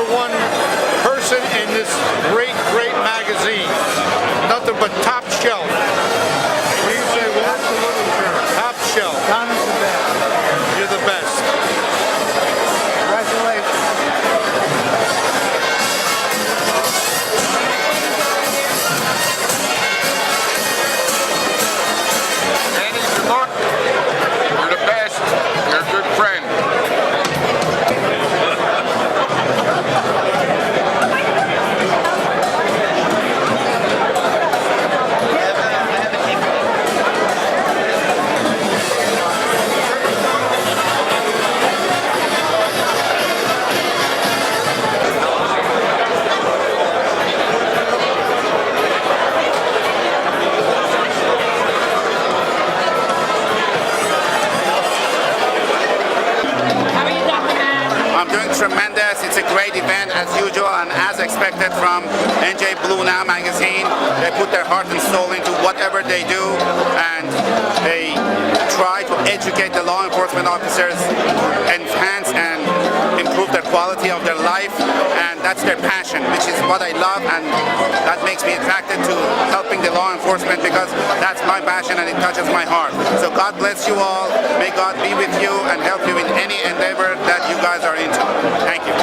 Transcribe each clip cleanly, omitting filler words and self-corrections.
#1 person in this great magazine. Nothing but top shelf. What do you say, Will? Top shelf. Donna's the best. You're the best. Congratulations. Annie, good luck. You're the best. You're a good friend. I'm doing tremendous. It's a great event as usual and as expected from NJ Blue Now magazine. They put their heart and soul into whatever they do, and they try to educate the law enforcement officers, enhance and improve their quality of their life, and that's their passion, which is what I love, and that makes me attracted to helping the law enforcement because that's my passion and it touches my heart. So God bless you all. May God be with you and help you in any endeavor that you guys are into. Thank you.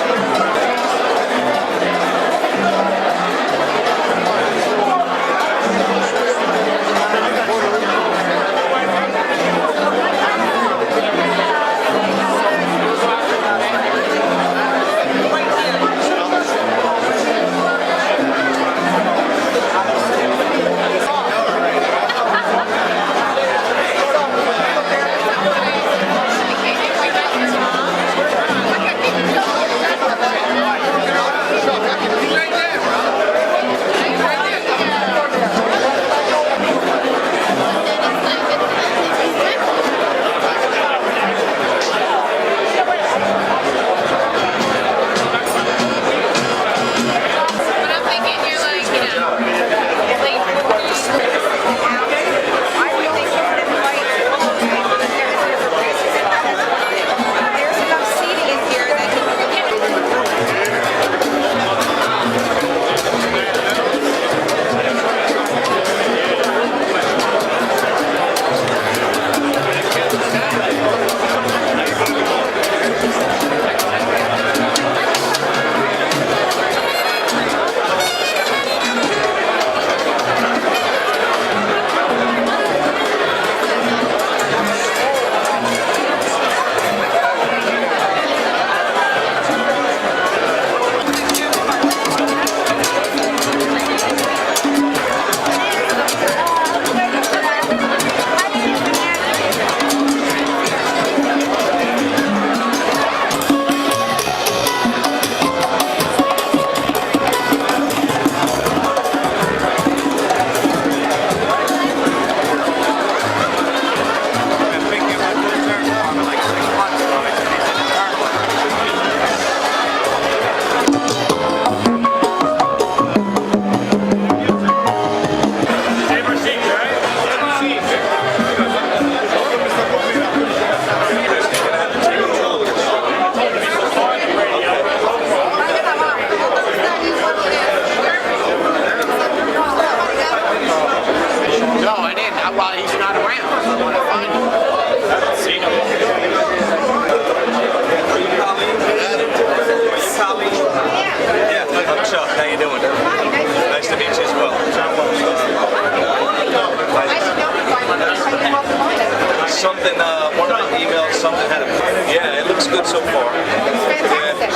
Yeah, it looks good so far. It's fantastic.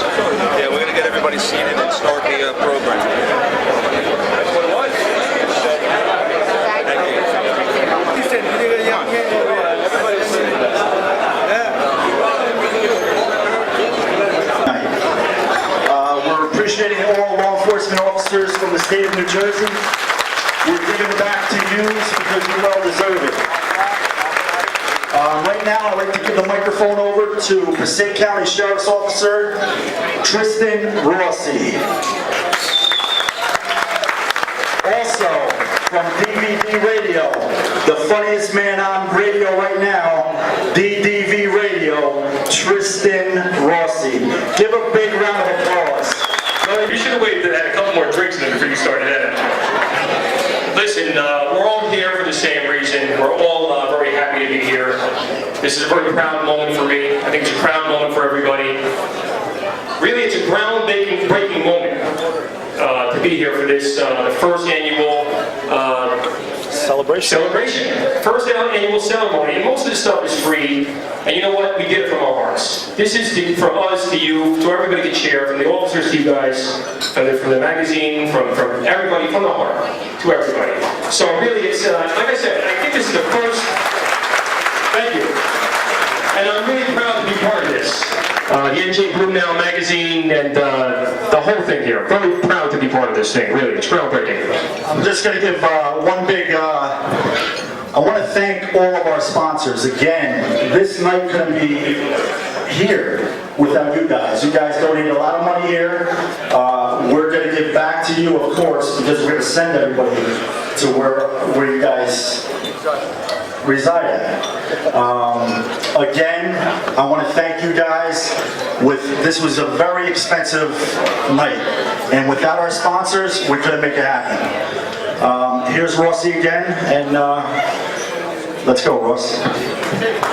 Yeah, we're going to get everybody seated and start the program. That's what it was. We're appreciating all law enforcement officers from the state of New Jersey. We're giving it back to you because you well deserve it. Right now, I'd like to give the microphone over to Passaic County Sheriff's Officer Tristan Rossi. Also, from DVD Radio, the funniest man on radio right now, DDV Radio, Tristan Rossi. Give a big round of applause. should have waited and had a couple more drinks in it before you started that. Listen, we're all here for the same reason. We're all very happy to be here. This is a very proud moment for me. I think it's a proud moment for everybody. Really, it's a groundbreaking moment to be here for this, the first annual celebration. First annual ceremony, and most of this stuff is free. And you know what? We did it from our hearts. This is from us to you, to everybody to share, from the officers to you guys, from the magazine, from everybody, from the heart to everybody. So really, it's like I said, I think this is the first. Thank you. And I'm really proud to be part of this. The NJ Blue Now magazine and the whole thing here. Very proud to be part of this thing, really. It's groundbreaking. I'm just going to give one big, I want to thank all of our sponsors. Again, this night couldn't be here without you guys. You guys donated a lot of money here. We're going to give back to you, of course, because we're going to send everybody to where you guys reside at. Again, I want to thank you guys. This was a very expensive night, and without our sponsors, we couldn't make it happen. Here's Rossi again, and let's go, Ross.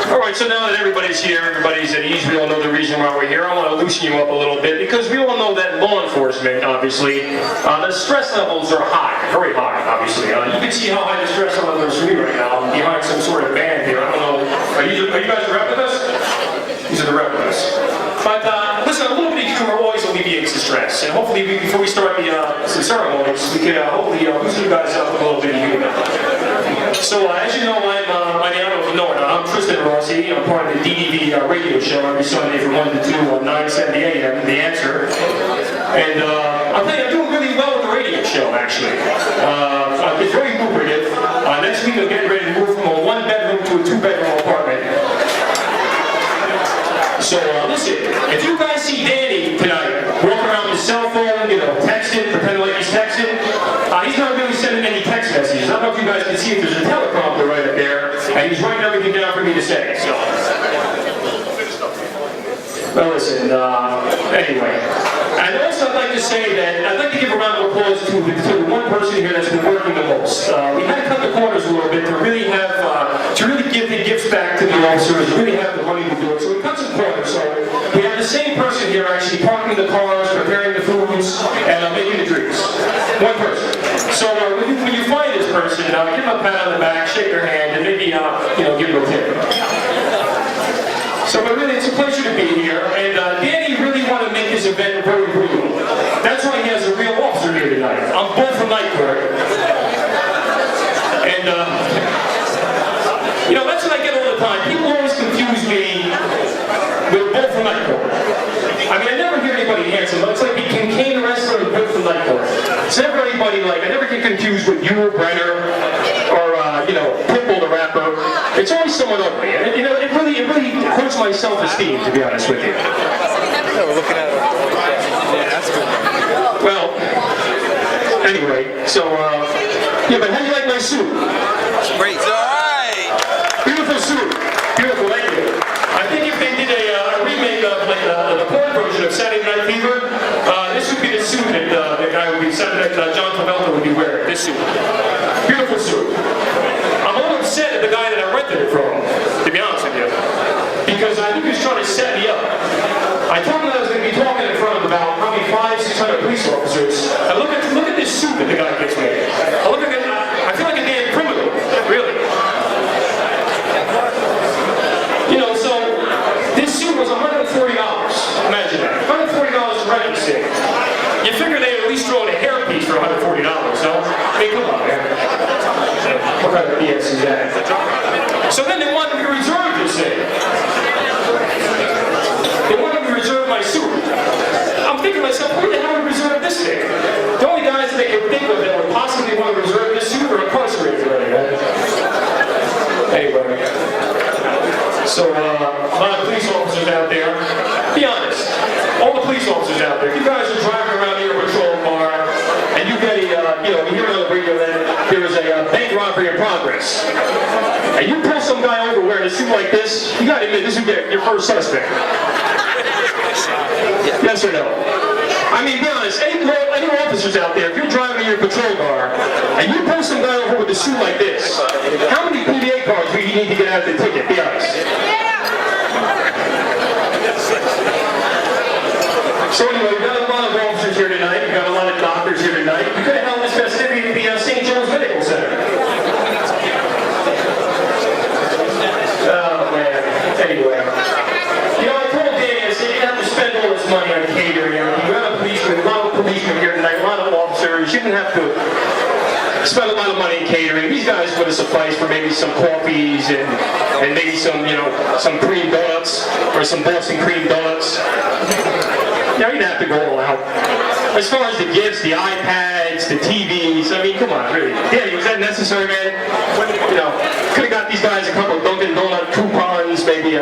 All right, so now that everybody's here, everybody's at ease, we all know the reason why we're here. I want to loosen you up a little bit, because we all know that law enforcement, obviously, the stress levels are high, very high, obviously. You can see how high the stress level is for me right now. I'm behind some sort of band here. I don't know. Are you guys the rep with us? These are the rep with us. But listen, a little bit of humor always alleviates the stress. And hopefully, before we start the ceremonies, we can hopefully loosen you guys up with a little bit of humor. So, as you know, I don't know if you know or not, I'm Tristan Rossi. I'm part of the DDV radio show every Sunday from 1 to 2 on 970 AM, The Answer. And I'll tell you, I'm doing really well with the radio show, actually. It's very lucrative. Next week, I'm getting ready to move from a 1-bedroom to a 2-bedroom apartment. So, listen, if you guys see Danny tonight, walking around with his cell phone, texting, pretending like he's texting, he's not really sending any text messages. I don't know if you guys can see it, there's a teleprompter right up there, and he's writing everything down for me to say, so. Well, listen, anyway. And also I'd like to say that, I'd like to give a round of applause to the one person here that's been working the most. We had to cut the corners a little bit to really have, to really give the gifts back to the officers, really have the money to do it. So we cut some corners. So we have the same person here actually parking the cars, preparing the foods, and making the drinks. One person. So when you find this person, give them a pat on the back, shake their hand, and maybe give them a tip. So really, it's a pleasure to be here, and Danny really wanted to make this event very brutal. That's why he has a real officer here tonight. I'm both from night court. And, that's what I get all the time. People always confuse me with both from night court. I mean, I never hear anybody answer, but it's like the Kincaid wrestler and both from night court. It's never anybody I never get confused with you or Brenner, or, Pitbull the rapper. It's always someone ugly. And, it really hurts my self-esteem, to be honest with you. Yeah, we're looking at it. Yeah, that's good. Well, anyway, so, but how do you like my suit? It's great. It's all right. Beautiful suit. Beautiful, thank you. I think if they did a remake of, the porn version of Saturday Night Fever, this would be the suit that the guy would be, that John Travolta would be wearing. This suit. Beautiful suit. I'm a little upset at the guy that I rented it from, to be honest with you, because I think he was trying to set me up. I told him that I was going to be talking in front of about probably 500-600 police officers. And look at this suit that the guy gets me. I feel like a damn criminal, really. So this suit was $140. Imagine that. $140 to rent this thing. You figure they'd at least throw in a hairpiece for $140, no? Hey, come on, man. What kind of BS is that? So then they wanted me to reserve this thing. They wanted me to reserve my suit. I'm thinking to myself, who the hell would reserve this thing? The only guys that they could think of that would possibly want to reserve this suit are incarcerated already, man. Anyway. So, a lot of police officers out there, be honest, all the police officers out there, if you guys are driving around in your patrol car, and you get you hear on the radio that there is a bank robbery in progress, and you pull some guy over wearing a suit like this, you gotta admit, this would get your first suspect. Yes or no? I mean, be honest, any officers out there, if you're driving in your patrol car, and you pull some guy over with a suit like this, how many PDA cards do you need to get out of the ticket? Be honest. So anyway, we've got a lot of officers here tonight, we've got a lot of doctors here tonight. We could have held this festivity at the St. Joe's Medical Center. Oh man, anyway. You know, I told Danny, I said, you have to spend all this money on catering and everything. We have a lot of policemen here tonight, a lot of officers. You didn't have to spend a lot of money in catering. These guys would have sufficed for maybe some coffees and maybe some, you know, some cream donuts or some Boston cream donuts. Now you didn't have to go all out. As far as the gifts, the iPads, the TVs, I mean, come on, really. Danny, was that necessary, man? You know, could have got these guys a couple of Dunkin' Donut coupons, maybe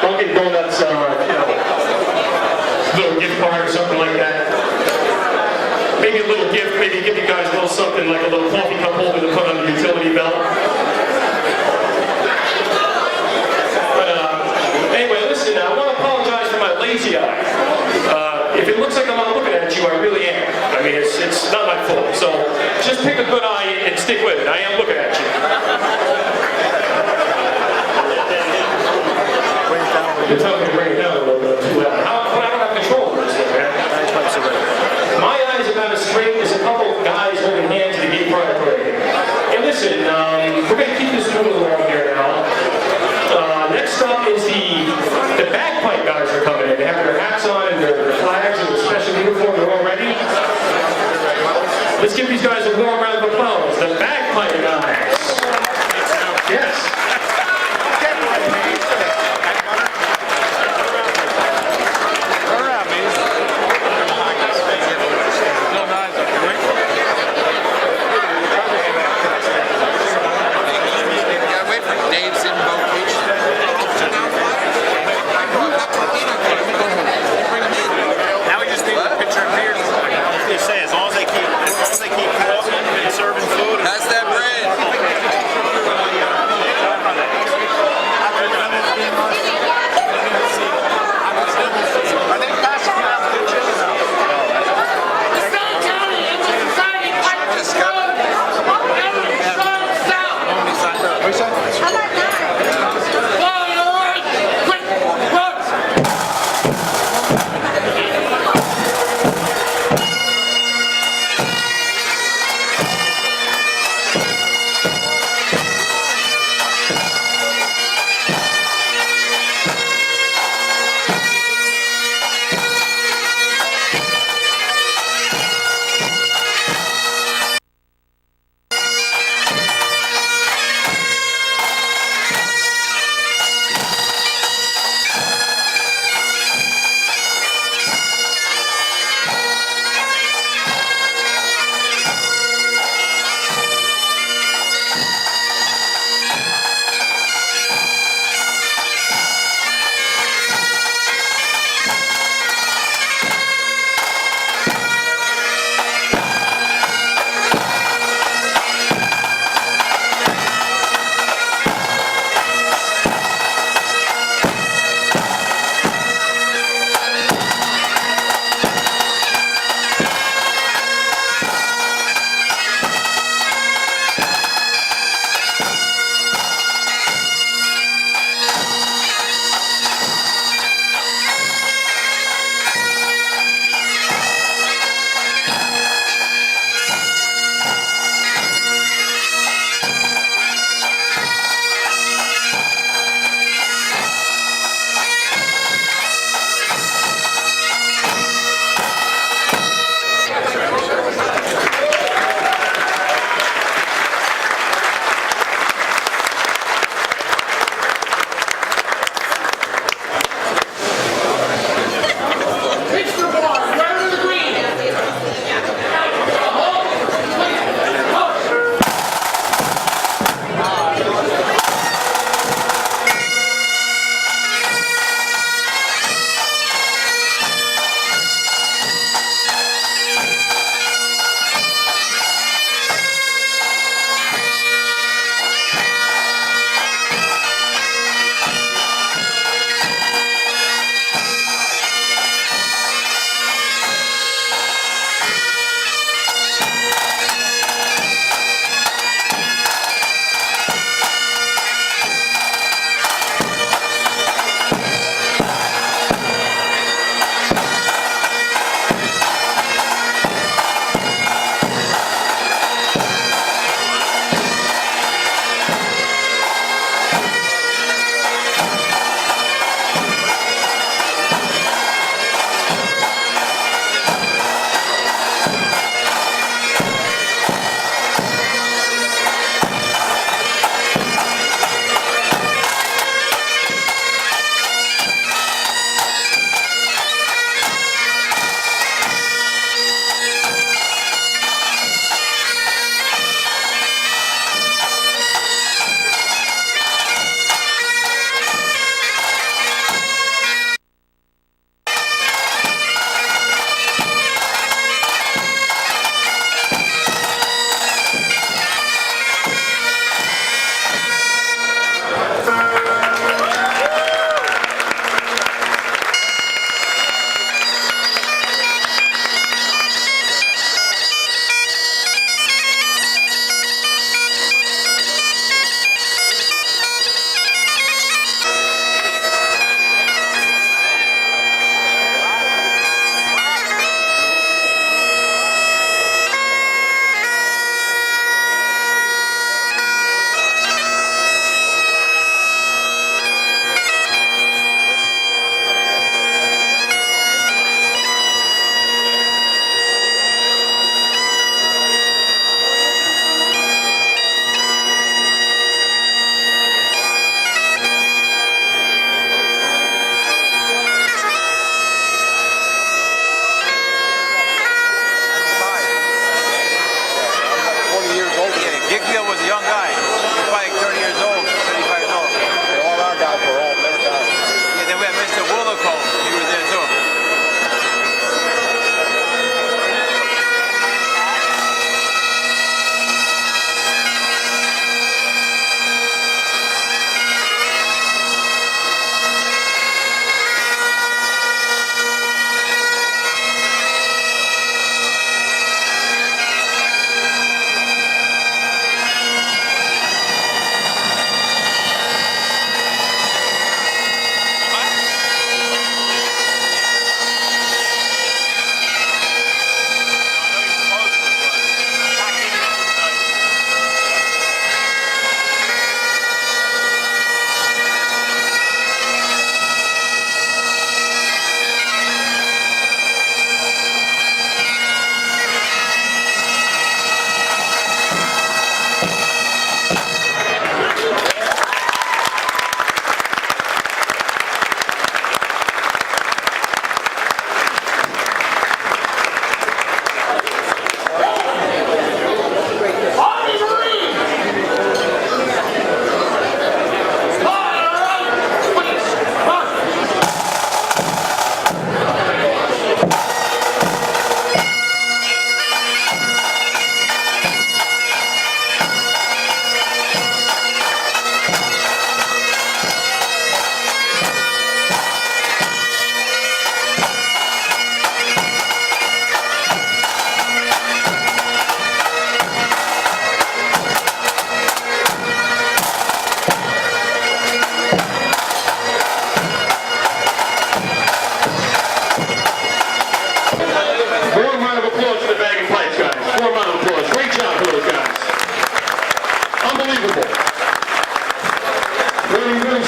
Dunkin' Donuts, you know, little gift card or something like that. Maybe a little gift, maybe give you guys a little something like a little coffee cup holder to put on the utility belt. But anyway, listen, I want to apologize for my lazy eye. If it looks like I'm not looking at you, I really am. I mean, it's not my fault. So just pick a good eye and stick with it. I am looking at you. You're telling me to bring it down a little bit too loud. I don't have control over this thing, man. My eye is about as straight as a couple of guys holding hands at a gay pride parade. Hey, listen, we're going to keep this moving along here now. Next up is the bagpipe guys are coming in. They have their hats on and their flags and their special uniform. They're all ready. Let's give these guys a warm round of applause. The bagpipe guys. Yes. Pass that bread.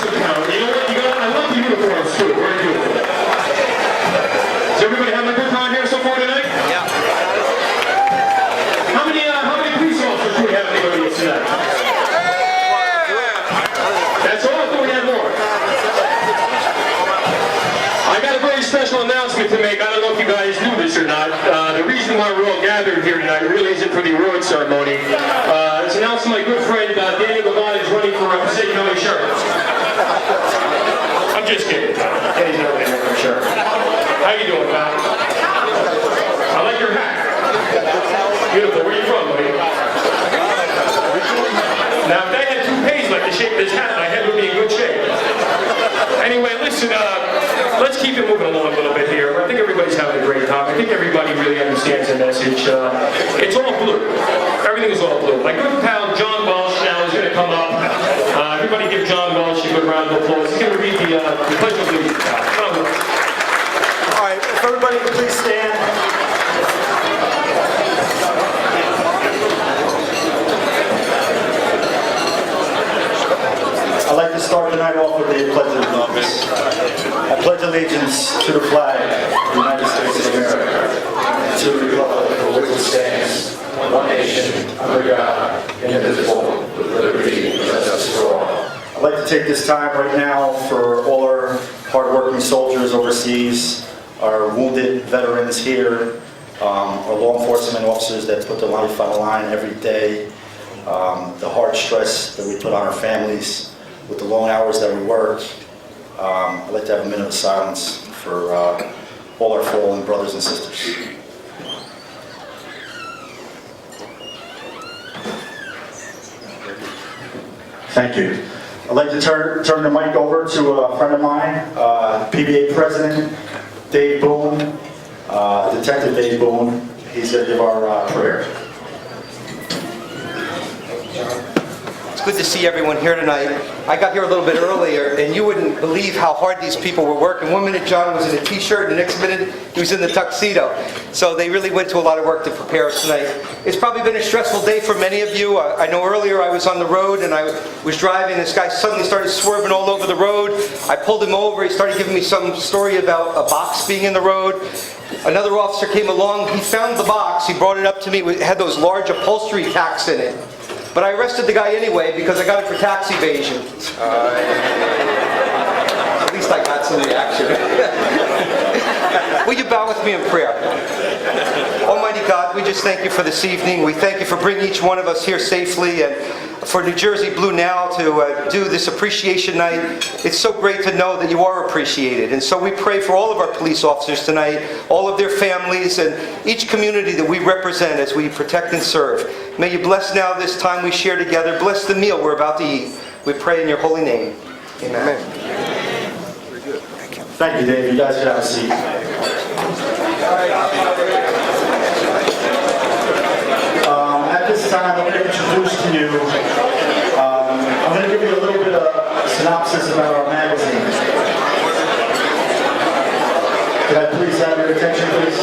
also count. You know what? I love the uniforms too. Very beautiful. Does everybody have a good time here so far tonight? Yeah. How many police officers do we have in the audience tonight? That's all? I thought we had more. I got a very special announcement to make. I don't know if you guys knew this or not. The reason why we're all gathered here tonight really isn't for the award ceremony. It's announced to my good friend Danny Levine is running for Passaic County Sheriff. I'm just kidding. Danny's never been for sheriff. How you doing, pal? I like your hat. Beautiful. Where you from, buddy? Now, if they had toupees like the shape of this hat, my head would be in good shape. Anyway, listen, let's keep it moving along a little bit here. I think everybody's having a great time. I think everybody really understands the message. It's all blue. Everything is all blue. My good pal John Welsh now is going to come up. Everybody give John Welsh a good round of applause. He's going to read the Pledge of Allegiance. John Welsh. All right, if everybody could please stand. I'd like to start the night off with the Pledge of Allegiance. I pledge allegiance to the flag of the United States of America, and to the republic for which it stands, one nation, under God, indivisible, with liberty and justice for all. I'd like to take this time right now for all our hardworking soldiers overseas, our wounded veterans here, our law enforcement officers that put their life on the line every day, the hard stress that we put on our families with the long hours that we work. I'd like to have a minute of silence for all our fallen brothers and sisters. Thank you. I'd like to turn the mic over to a friend of mine, PBA President Dave Boone, Detective Dave Boone. He's going to give our prayer. It's good to see everyone here tonight. I got here a little bit earlier, and you wouldn't believe how hard these people were working. One minute John was in a t-shirt, and the next minute he was in the tuxedo. So they really went to a lot of work to prepare us tonight. It's probably been a stressful day for many of you. I know earlier I was on the road, and I was driving. This guy suddenly started swerving all over the road. I pulled him over. He started giving me some story about a box being in the road. Another officer came along. He found the box. He brought it up to me. It had those large upholstery tacks in it. But I arrested the guy anyway because I got it for tax evasion. At least I got some reaction. Will you bow with me in prayer? Almighty God, we just thank you for this evening. We thank you for bringing each one of us here safely, and for New Jersey Blue Now to do this appreciation night. It's so great to know that you are appreciated. And so we pray for all of our police officers tonight, all of their families, and each community that we represent as we protect and serve. May you bless now this time we share together. Bless the meal we're about to eat. We pray in your holy name. Amen. Thank you, Dave. You guys can have a seat. At this time, I'm going to introduce to you, I'm going to give you a little bit of synopsis about our magazine. Could I please have your attention, please?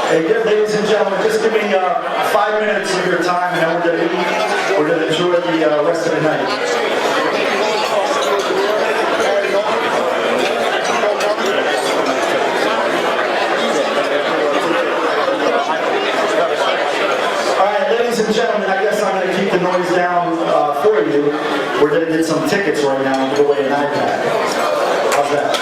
Hey, ladies and gentlemen, just give me 5 minutes of your time, and then we're going to eat. We're going to enjoy the rest of the night. Ladies and gentlemen, I guess I'm going to keep the noise down for you. We're going to get some tickets right now and give away an iPad. How's that?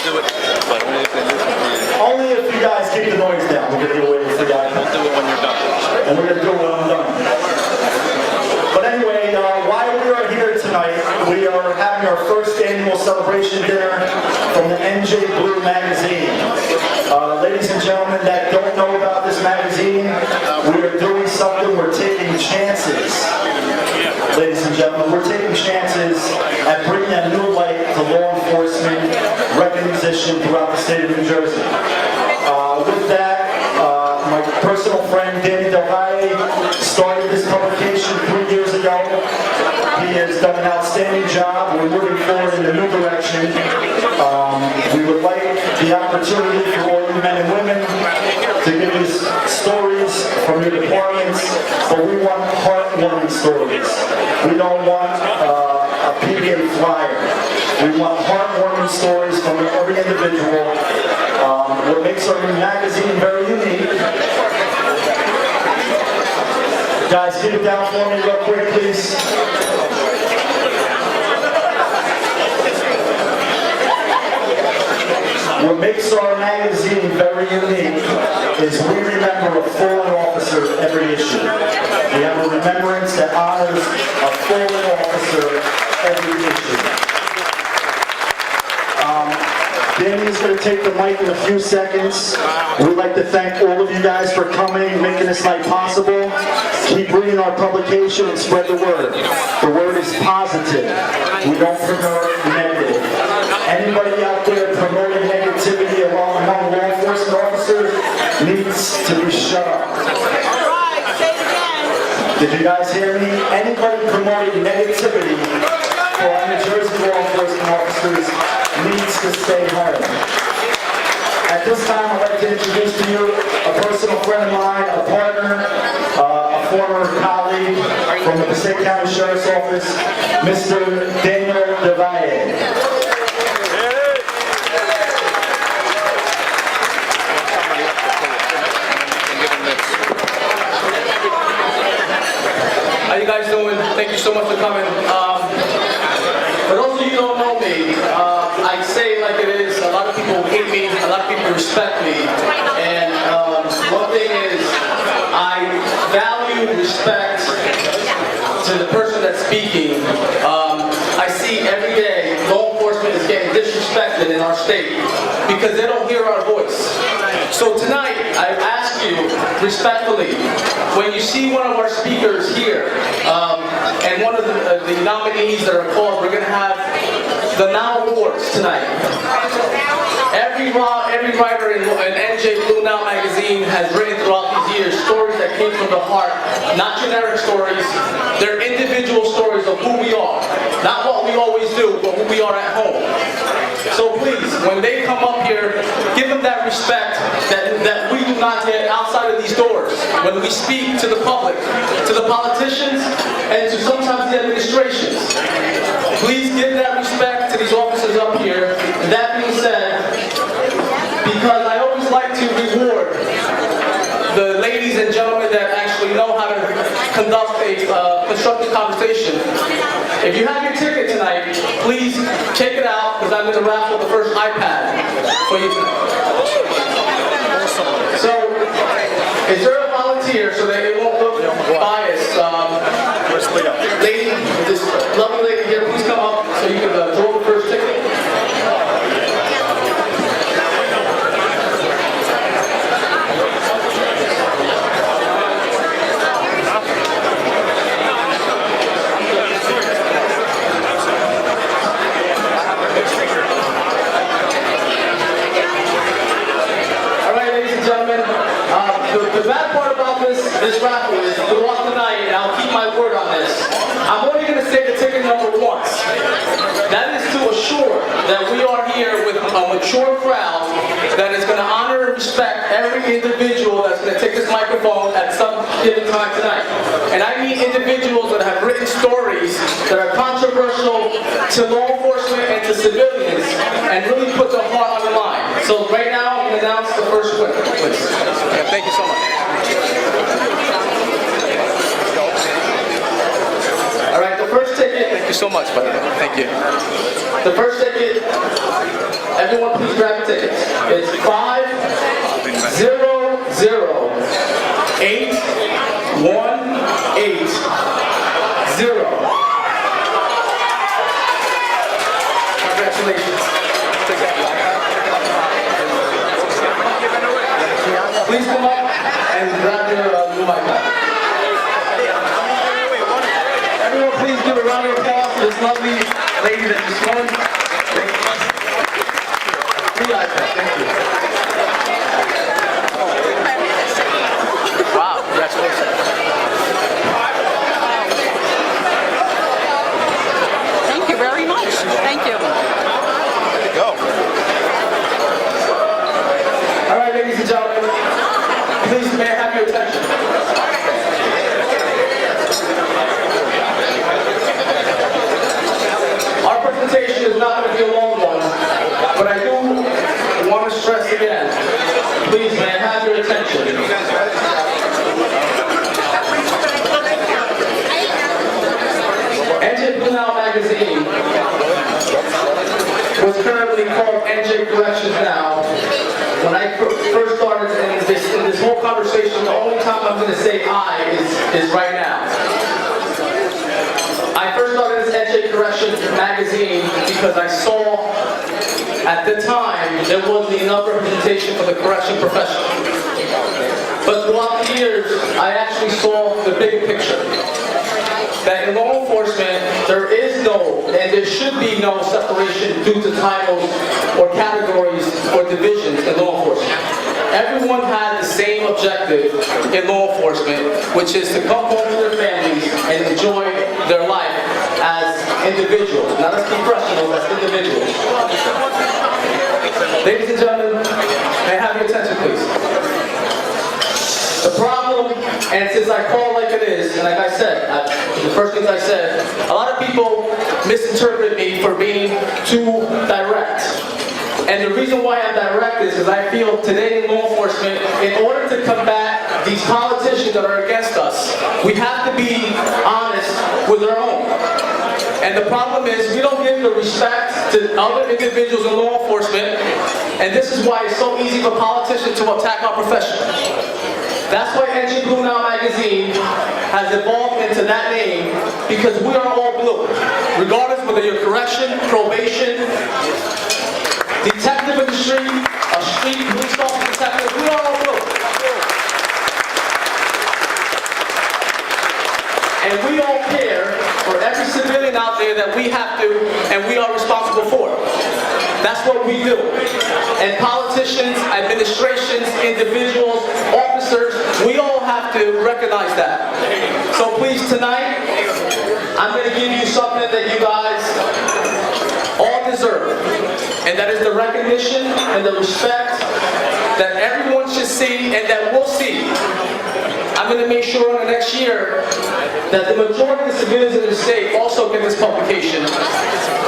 Do it. But only if they listen to you. Only if you guys keep the noise down. We're going to give away the free iPad. Do it when you're done. And we're going to do it when I'm done. But anyway, while we are here tonight, we are having our first annual celebration dinner from the NJ Blue magazine. Ladies and gentlemen that don't know about this magazine, we are doing something. We're taking chances. Ladies and gentlemen, we're taking chances at bringing a new light to law enforcement recognition throughout the state of New Jersey. With that, my personal friend Danny Delvalle started this publication 3 years ago. He has done an outstanding job. We're moving forward in a new direction. We would like the opportunity for all you men and women to give us stories from your department. variants, but we want heartwarming stories. We don't want a PBA flyer. We want heartwarming stories from every individual. What makes our magazine very unique. Guys, keep it down for me real quick, please. What makes our magazine very unique is we remember a fallen officer every issue. We have a remembrance that honors a fallen officer every issue. Danny's going to take the mic in a few seconds. We'd like to thank all of you guys for coming, making this night possible. Keep reading our publication and spread the word. The word is positive. We don't promote negative. Anybody out there promoting negativity among law enforcement officers needs to be shut up. Did you guys hear me? Anybody promoting negativity for our New Jersey law enforcement officers needs to stay home. At this time, I'd like to introduce to you a personal friend of mine, a partner, a former colleague from the Passaic County Sheriff's Office, Mr. Daniel DeValle. How you guys doing? Thank you so much for coming. For those of you who don't know me, I say it like it is. A lot of people hate me, a lot of people respect me. And one thing is, I value respect to the person that's speaking. I see every day law enforcement is getting disrespected in our state because they don't hear our voice. So tonight, I ask you respectfully, when you see one of our speakers here, and one of the nominees that are called, we're going to have the Now Awards tonight. Every writer in NJ Blue Now magazine has written throughout these years stories that came from the heart, not generic stories. They're individual stories of who we are. Not what we always do, but who we are at home. So please, when they come up here, give them that respect that we do not get outside of these doors. When we speak to the public, to the politicians, and to sometimes the administrations. Please give that respect to these officers up here. And that being said, because I always like to reward the ladies and gentlemen that actually know how to conduct a constructive conversation. If you have your ticket tonight, please check it out, because I'm going to raffle the first iPad for you tonight. So, is there a volunteer so that it won't look biased? Lady, this lovely lady here, please come up so you can draw the first ticket. The bad part about this raffle is throughout the night, and I'll keep my word on this, I'm only going to say the ticket number once. That is to assure that we are here with a mature crowd that is going to honor and respect every individual that's going to take this microphone at some given time tonight. And I mean individuals that have written stories that are controversial to law enforcement and to civilians and really put their heart on the line. So right now, I'm going to announce the first winner, please. Thank you so much. All right, the first ticket. Thank you so much, by the way. Thank you. The first ticket. Everyone, please grab your tickets. It's 5008180. Congratulations. Please come up and grab your new iPad. Everyone, please give a round of applause to this lovely lady that just won. Free iPad, thank you. Wow, congratulations. Thank you very much. Thank you. There you go. All right, ladies and gentlemen, please may I have your attention? say I is right now. I first started this NJ Corrections magazine because I saw at the time there wasn't enough representation for the correction profession. But throughout the years, I actually saw the big picture. That in law enforcement, there is no, and there should be no separation due to titles or categories or divisions in law enforcement. Everyone had the same objective in law enforcement, which is to come home to their families and enjoy their life as individuals, not as professionals, as individuals. Ladies and gentlemen, may I have your attention, please? The problem, and since I call it like it is, and like I said, the first things I said, a lot of people misinterpret me for being too direct. And the reason why I'm direct is because I feel today in law enforcement, in order to combat these politicians that are against us, we have to be honest with our own. And the problem is we don't give the respect to other individuals in law enforcement, and this is why it's so easy for politicians to attack our profession. That's why NJ Blue Now magazine has evolved into that name, because we are all blue. Regardless whether you're correction, probation, detective industry, a street police officer detective, we are all blue. And we all care for every civilian out there that we have to and we are responsible for. That's what we do. And politicians, administrations, individuals, officers, we all have to recognize that. So please, tonight, I'm going to give you something that you guys all deserve. And that is the recognition and the respect that everyone should see and that we'll see. I'm going to make sure in the next year that the majority of the civilians in the state also get this publication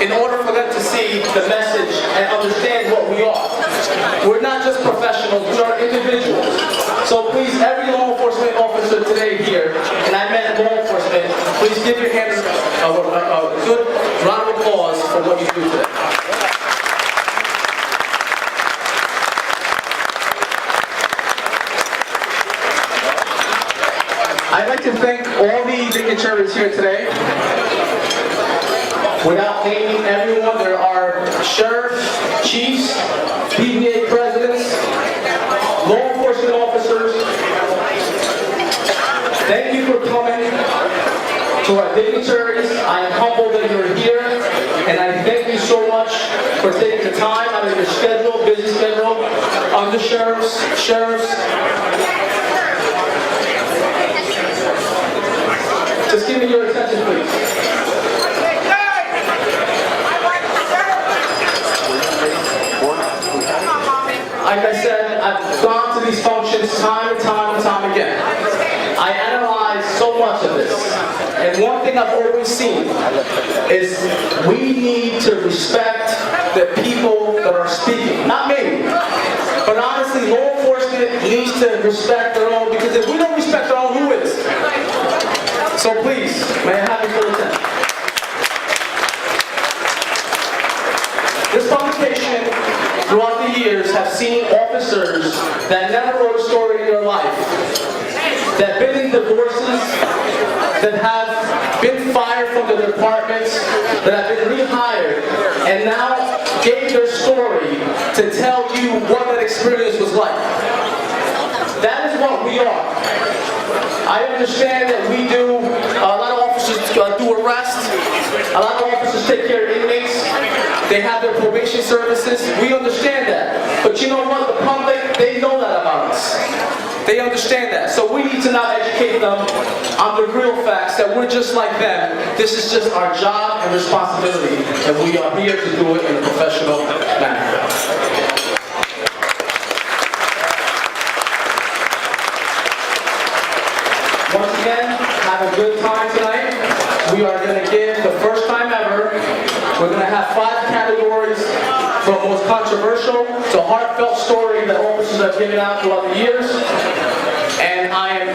in order for them to see the message and understand what we are. We're not just professionals, we are individuals. So please, every law enforcement officer today here, and I meant law enforcement, please give your hands a good round of applause for what you do today. I'd like to thank all the dignitaries here today. Without naming everyone, there are sheriffs, chiefs, PVA presidents, law enforcement officers. Thank you for coming to our dignitaries. I am humbled that you're here, and I thank you so much for taking the time out of your schedule, busy schedule, under sheriffs. Just give me your attention, please. Like I said, I've gone to these functions time and time again. I analyze so much of this. And one thing I've always seen is we need to respect the people that are speaking. Not me. But honestly, law enforcement needs to respect their own, because if we don't respect our own, who is? So please, may I have your full attention? This publication, throughout the years, have seen officers that never wrote a story in their life, that have been in divorces, that have been fired from their departments, that have been rehired, and now gave their story to tell you what that experience was like. That is what we are. I understand that we do, a lot of officers do arrest, a lot of officers take care of inmates, they have their probation services, we understand that. But you know what, the public, they know that about us. They understand that. So we need to now educate them on the real facts that we're just like them. This is just our job and responsibility, and we are here to do it in a professional manner. Once again, have a good time tonight. We are going to give, the first time ever, we're going to have 5 categories, from most controversial to heartfelt story that officers have given out throughout the years. And I am,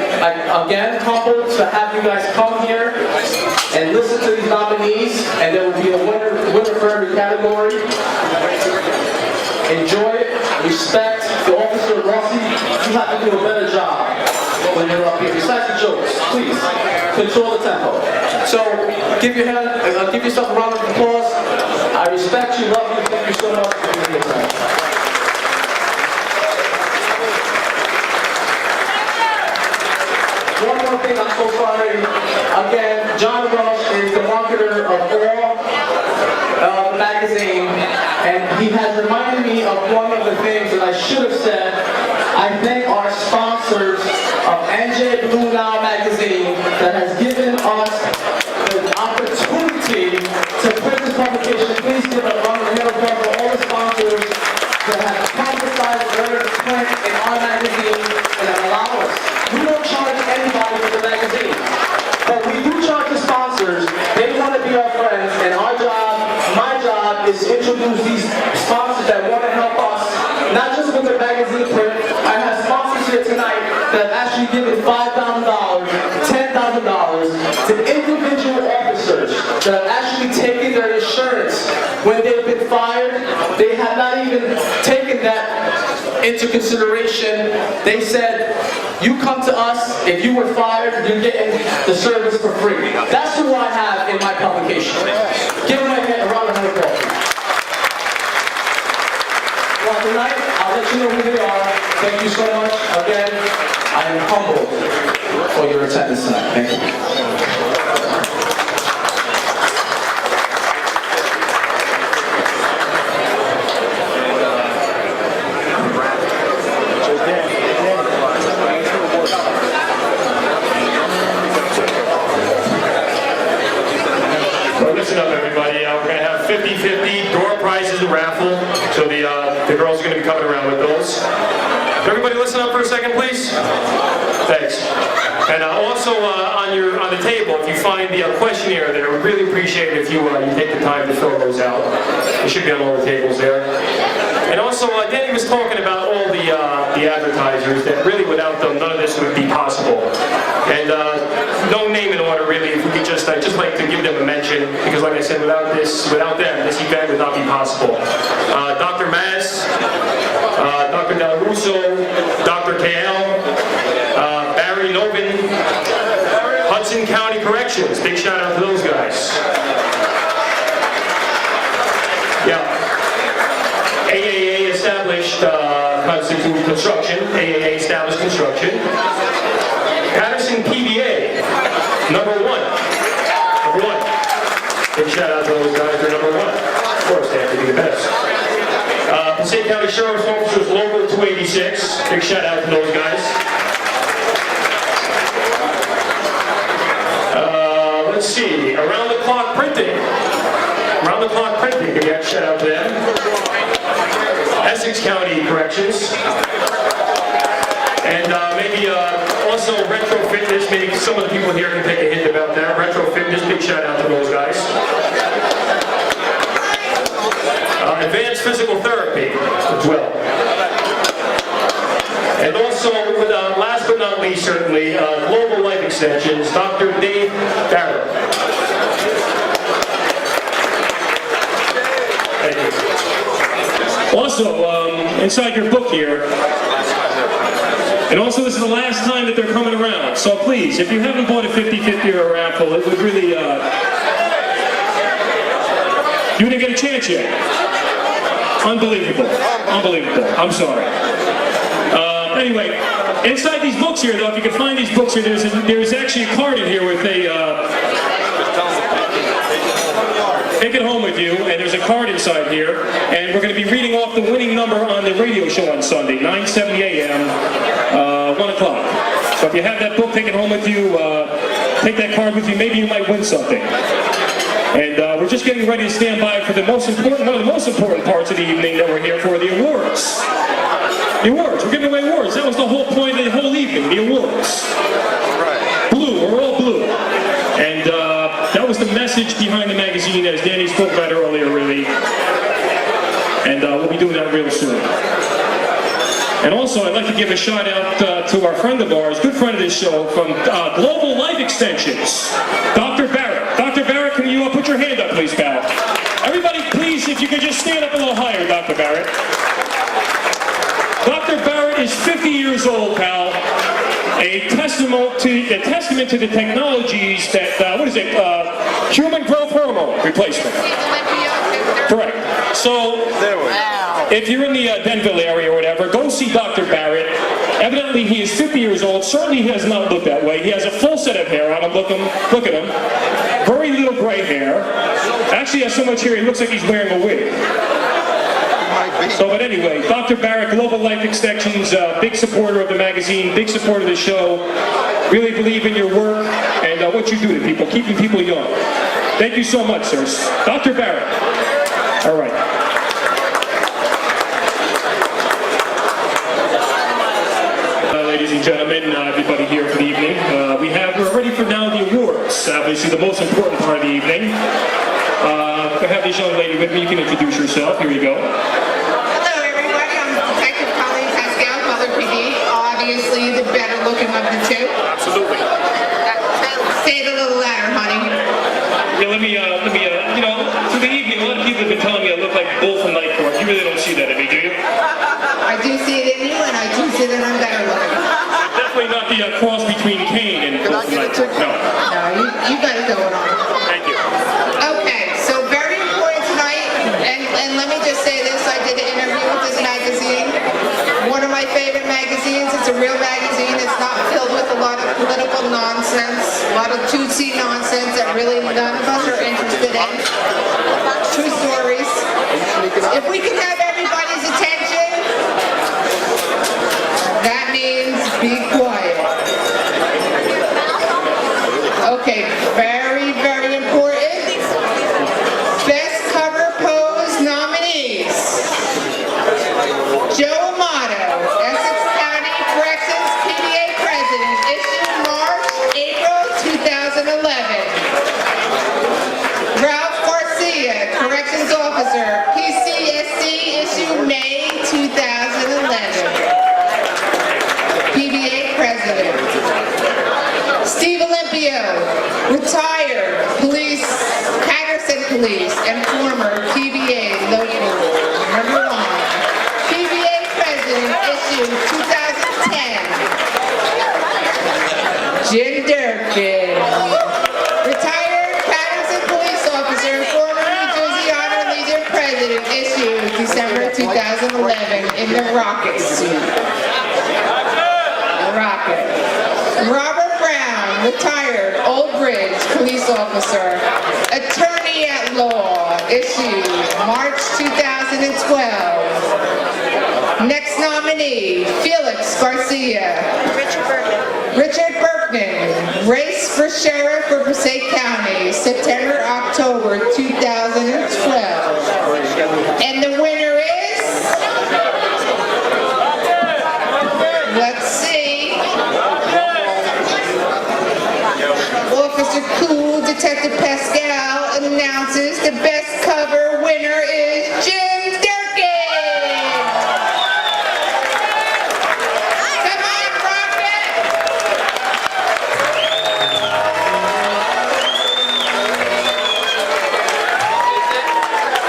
again, humbled to have you guys come here and listen to these nominees, and there will be a winner for every category. Enjoy it, respect the officer. Rossi, you have to do a better job when you're up here. Besides the jokes, please control the tempo. So give yourself a round of applause. I respect you, love you, thank you so much for being here tonight. One more thing, I'm so sorry. Again, John Rush is the marketer of all magazine, and he has reminded me of one of the things that I should have said. I thank our sponsors of NJ Blue Now magazine that has given us the opportunity to print this publication. Please give a round of applause for all the sponsors that have publicized the print in our magazine and that allow us. We don't charge anybody for the magazine, but we do charge the sponsors. They want to be our friends, and our job, my job, is to introduce these sponsors that want to help us, not just with the magazine print. I have sponsors here tonight that have actually given $5,000, $10,000 to individual officers that have actually taken their insurance when they've been fired. They have not even taken that into consideration. They said, you come to us, if you were fired, you're getting the service for free. That's who I have in my publication. Give them a round of applause. Well, tonight, I'll let you know who they are. Thank you so much. Again, I am humbled for your attendance tonight. Thank you. Well, listen up, everybody. We're going to have 50-50 door prizes and raffle. So the girls are going to be coming around with those. Everybody listen up for a second, please. Thanks. And also on the table, if you find the questionnaire there, we'd really appreciate it if you take the time to fill those out. It should be on all the tables there. And also, Danny was talking about all the advertisers that really without them, none of this would be possible. And no name in order, really. If we could just like to give them a mention, because like I said, without them, this event would not be possible. Dr. Maz, Dr. Del Russo, Dr. KL, Barry Novin, Hudson County Corrections. Big shout out to those guys. Yeah. AAA established Constitute Construction. AAA established construction. Patterson PBA, number one. Number one. Big shout out to those guys. They're number one. Of course, they have to be the best. Passaic County Sheriff's Officers Local 286. Big shout out to those guys. Let's see. Around the Clock Printing. Around the Clock Printing. Again, shout out to them. Essex County Corrections. And maybe also Retro Fitness. Maybe some of the people here can take a hint about that. Retro Fitness. Big shout out to those guys. Advanced Physical Therapy as well. And also, last but not least, certainly, Global Life Extensions, Dr. Dave Barrett. Thank you. Also, inside your book here, and also this is the last time that they're coming around, so please, if you haven't bought a 50-50 or a raffle, it would really, you didn't get a chance yet. Unbelievable. Unbelievable. I'm sorry. Anyway, inside these books here, though, if you can find these books here, there's actually a card in here with a take it home with you, and there's a card inside here, and we're going to be reading off the winning number on the radio show on Sunday, 9:70 a.m., 1 o'clock. So if you have that book, take it home with you, take that card with you, maybe you might win something. And we're just getting ready to stand by for one of the most important parts of the evening that we're here for, the awards. The awards. We're giving away awards. That was the whole point of the whole evening, the awards. Blue. We're all blue. And that was the message behind the magazine, as Danny spoke about earlier, really. And we'll be doing that real soon. And also, I'd like to give a shout out to our friend of ours, good friend of this show, from Global Life Extensions, Dr. Barrett. Dr. Barrett, can you put your hand up, please, pal? Everybody, please, if you could just stand up a little higher, Dr. Barrett. Dr. Barrett is 50 years old, pal, a testament to the technologies that, human growth hormone replacement. Correct. So, if you're in the Denville area or whatever, go see Dr. Barrett. Evidently, he is 50 years old. Certainly, he does not look that way. He has a full set of hair on him. Look at him. Very little gray hair. Actually, he has so much hair, he looks like he's wearing a wig. So, but anyway, Dr. Barrett, Global Life Extensions, big supporter of the magazine, big supporter of the show. Really believe in your work and what you do to people, keeping people young. Thank you so much, sir. Dr. Barrett. All right. Ladies and gentlemen, everybody here for the evening, we're ready for now the awards. Obviously, the most important part of the evening. I have this young lady with me. You can introduce yourself. Here you go. Hello, everybody. I'm Detective Colleen Pascal, Mother PD. Obviously, the better looking of the two. Absolutely. Say it a little louder, honey. Yeah, let me, for the evening, a lot of people have been telling me I look like Bull from Night Court. You really don't see that in me, do you? I do see it in you, and I do see that I'm better looking. Definitely not the cross between Kane and Bull from Night Court. No. No, you got it going on. Thank you. Okay, so very important tonight, and let me just say this, I did an interview with this magazine. One of my favorite magazines. It's a real magazine. It's not filled with a lot of political nonsense, a lot of Tutsi nonsense that really none of us are interested in. True stories. If we can have everybody's attention, that means be quiet. Okay, very, very important. Best cover pose nominees. Joe Amato, Essex County Corrections PBA President, issued March, April 2011. Ralph Garcia, Corrections Officer, PCSC, issued May 2011. PBA President. Steve Olympio, retired police, Patterson Police, and former PBA local number 1. PBA President, issued 2010. Jim Durkin, retired Patterson Police Officer and former New Jersey Honor Legion President, issued December 2011 in the Rocket suit. The Rocket. Robert Brown, retired Old Bridge Police Officer, Attorney at Law, issued March 2012. Next nominee, Felix Garcia. Richard Berkman, race for sheriff for Passaic County, September, October 2012. And the winner is, let's see, Officer Cool, Detective Pascal announces the best cover winner is Jim Durkin. Come on, Rocket.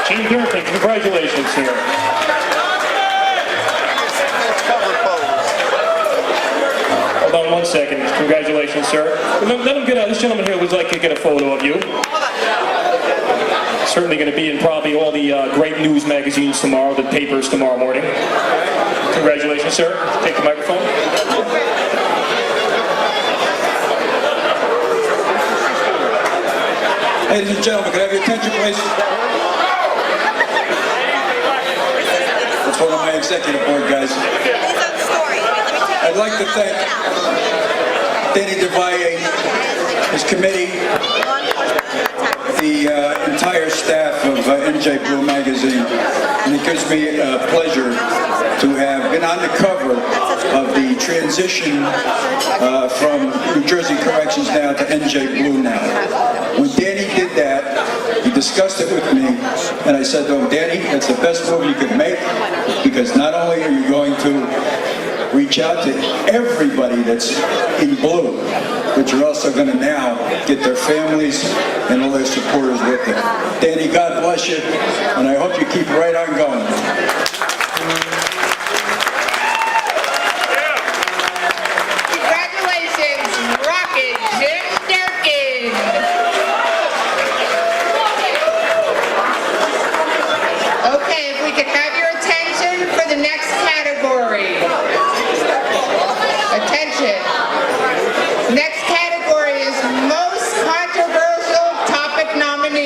Jim Durkin, congratulations, sir. Hold on one second. Congratulations, sir. Let him get out. This gentleman here would like to get a photo of you. Certainly going to be in probably all the great news magazines tomorrow, the papers tomorrow morning. Congratulations, sir. Take the microphone. Ladies and gentlemen, can I have your attention, please? That's one of my executive board guys. I'd like to thank Danny DeValle, his committee, the entire staff of NJ Blue Magazine, and it gives me a pleasure to have been on the cover of the transition from New Jersey Corrections now to NJ Blue now. When Danny did that, he discussed it with me, and I said to him, Danny, that's the best move you could make, because not only are you going to reach out to everybody that's in blue, but you're also going to now get their families and all their supporters with them. Danny, God bless you, and I hope you keep right on going. Congratulations.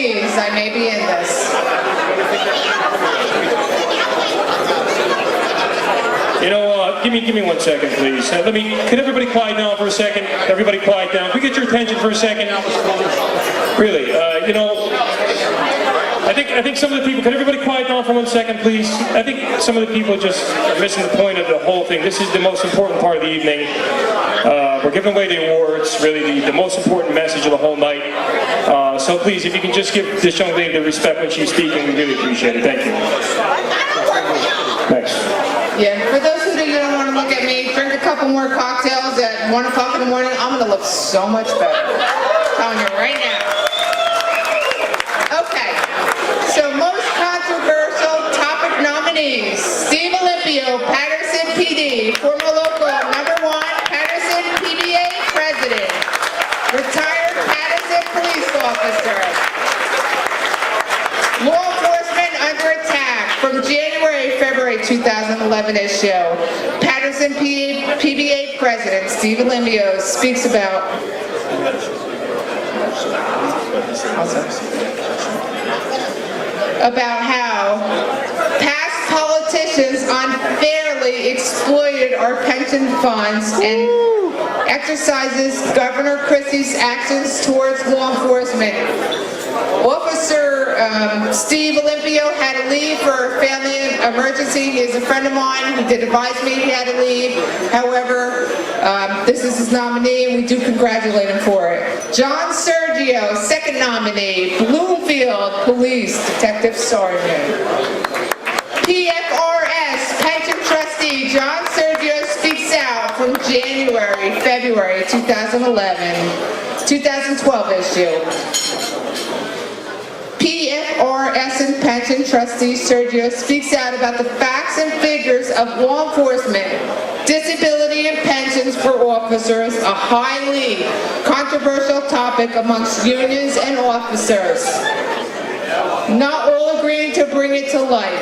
nominees. I may be in this. You know, give me 1 second, please. Could everybody quiet down for a second? Everybody quiet down. Can we get your attention for a second? Really, you know, I think some of the people, can everybody quiet down for 1 second, please? I think some of the people just are missing the point of the whole thing. This is the most important part of the evening. We're giving away the awards, really the most important message of the whole night. So please, if you can just give this young lady the respect when she's speaking, we really appreciate it. Thank you. Thanks. Yeah, for those who don't want to look at me, drink a couple more cocktails at 1 o'clock in the morning. I'm going to look so much better. I'm telling you right now. Okay, so most controversial topic nominees. Steve Olympio, Patterson PD, former local #1 Patterson PBA president, retired Patterson police officer. Law Enforcement under attack from February 2011 issue. Patterson PBA president Steve Olympio speaks about how past politicians unfairly exploited our pension funds and exercises Governor Christie's actions towards law enforcement. Officer Steve Olympio had to leave for a family emergency. He is a friend of mine. He did advise me he had to leave. However, this is his nominee, and we do congratulate him for it. John Sergio, second nominee, Bloomfield Police Detective Sergeant. PFRS Pension Trustee John Sergio speaks out from February 2012 issue. PFRS and Pension Trustee Sergio speaks out about the facts and figures of law enforcement, disability and pensions for officers, a highly controversial topic amongst unions and officers. Not all agreeing to bring it to light.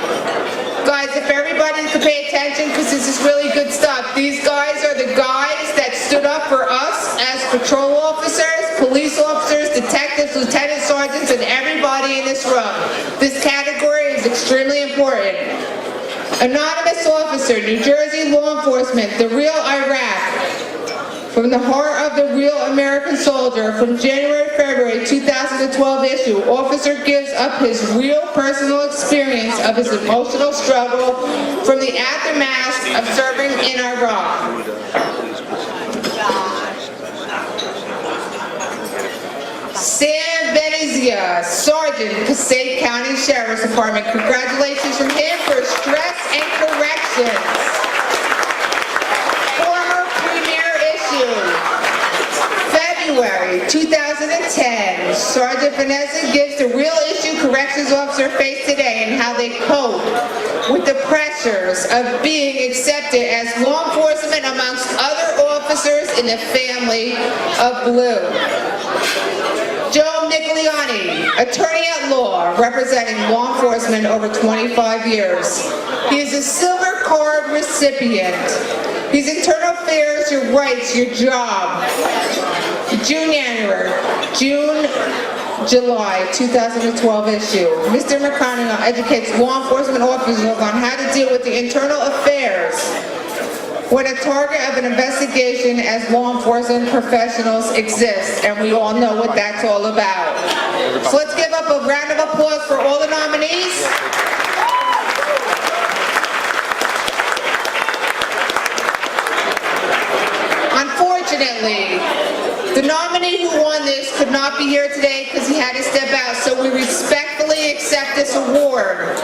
Guys, if everybody could pay attention, because this is really good stuff. These guys are the guys that stood up for us as patrol officers, police officers, detectives, lieutenant sergeants, and everybody in this room. This category is extremely important. Anonymous officer, New Jersey law enforcement, the real Iraq. From the heart of the real American soldier, from February 2012 issue, officer gives up his real personal experience of his emotional struggle from the aftermath of serving in Iraq. Sam Venezia, Sergeant, Passaic County Sheriff's Department. Congratulations from him for stress and corrections. Former premier issue, February 2010. Sergeant Venezia gives the real issue corrections officer face today and how they cope with the pressures of being accepted as law enforcement amongst other officers in the family of blue. Joe Nicoleani, attorney at law, representing law enforcement over 25 years. He is a silver card recipient. He's internal affairs, your rights, your job. July 2012 issue. Mr. McConaughey educates law enforcement officers on how to deal with the internal affairs when a target of an investigation as law enforcement professionals exists, and we all know what that's all about. So let's give up a round of applause for all the nominees. Unfortunately, the nominee who won this could not be here today because he had to step out, so we respectfully accept this award.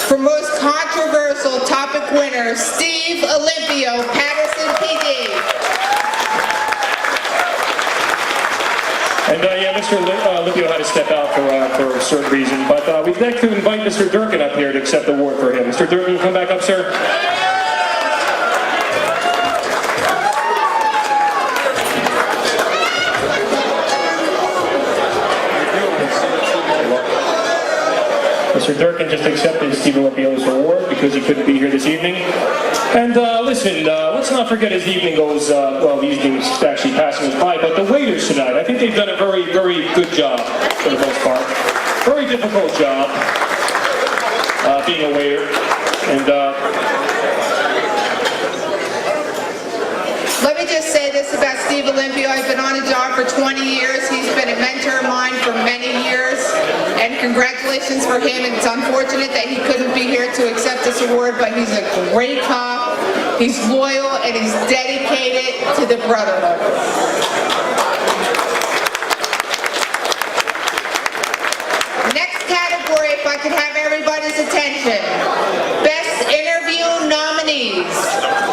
For most controversial topic winner, Steve Olympio, Patterson PD. And yeah, Mr. Olympio had to step out for a certain reason, but we'd like to invite Mr. Durkin up here to accept the award for him. Mr. Durkin, come back up, sir. Mr. Durkin just accepted Steve Olympio's award because he couldn't be here this evening. And listen, let's not forget as the evening goes, well, the evening's actually passing us by, but the waiters tonight, I think they've done a very, very good job for the most part. Very difficult job, being a waiter, and Let me just say this about Steve Olympio. I've been on the job for 20 years. He's been a mentor of mine for many years. And congratulations for him. It's unfortunate that he couldn't be here to accept this award, but he's a great cop. He's loyal and he's dedicated to the brotherhood. Next category, if I could have everybody's attention. Best interview nominees.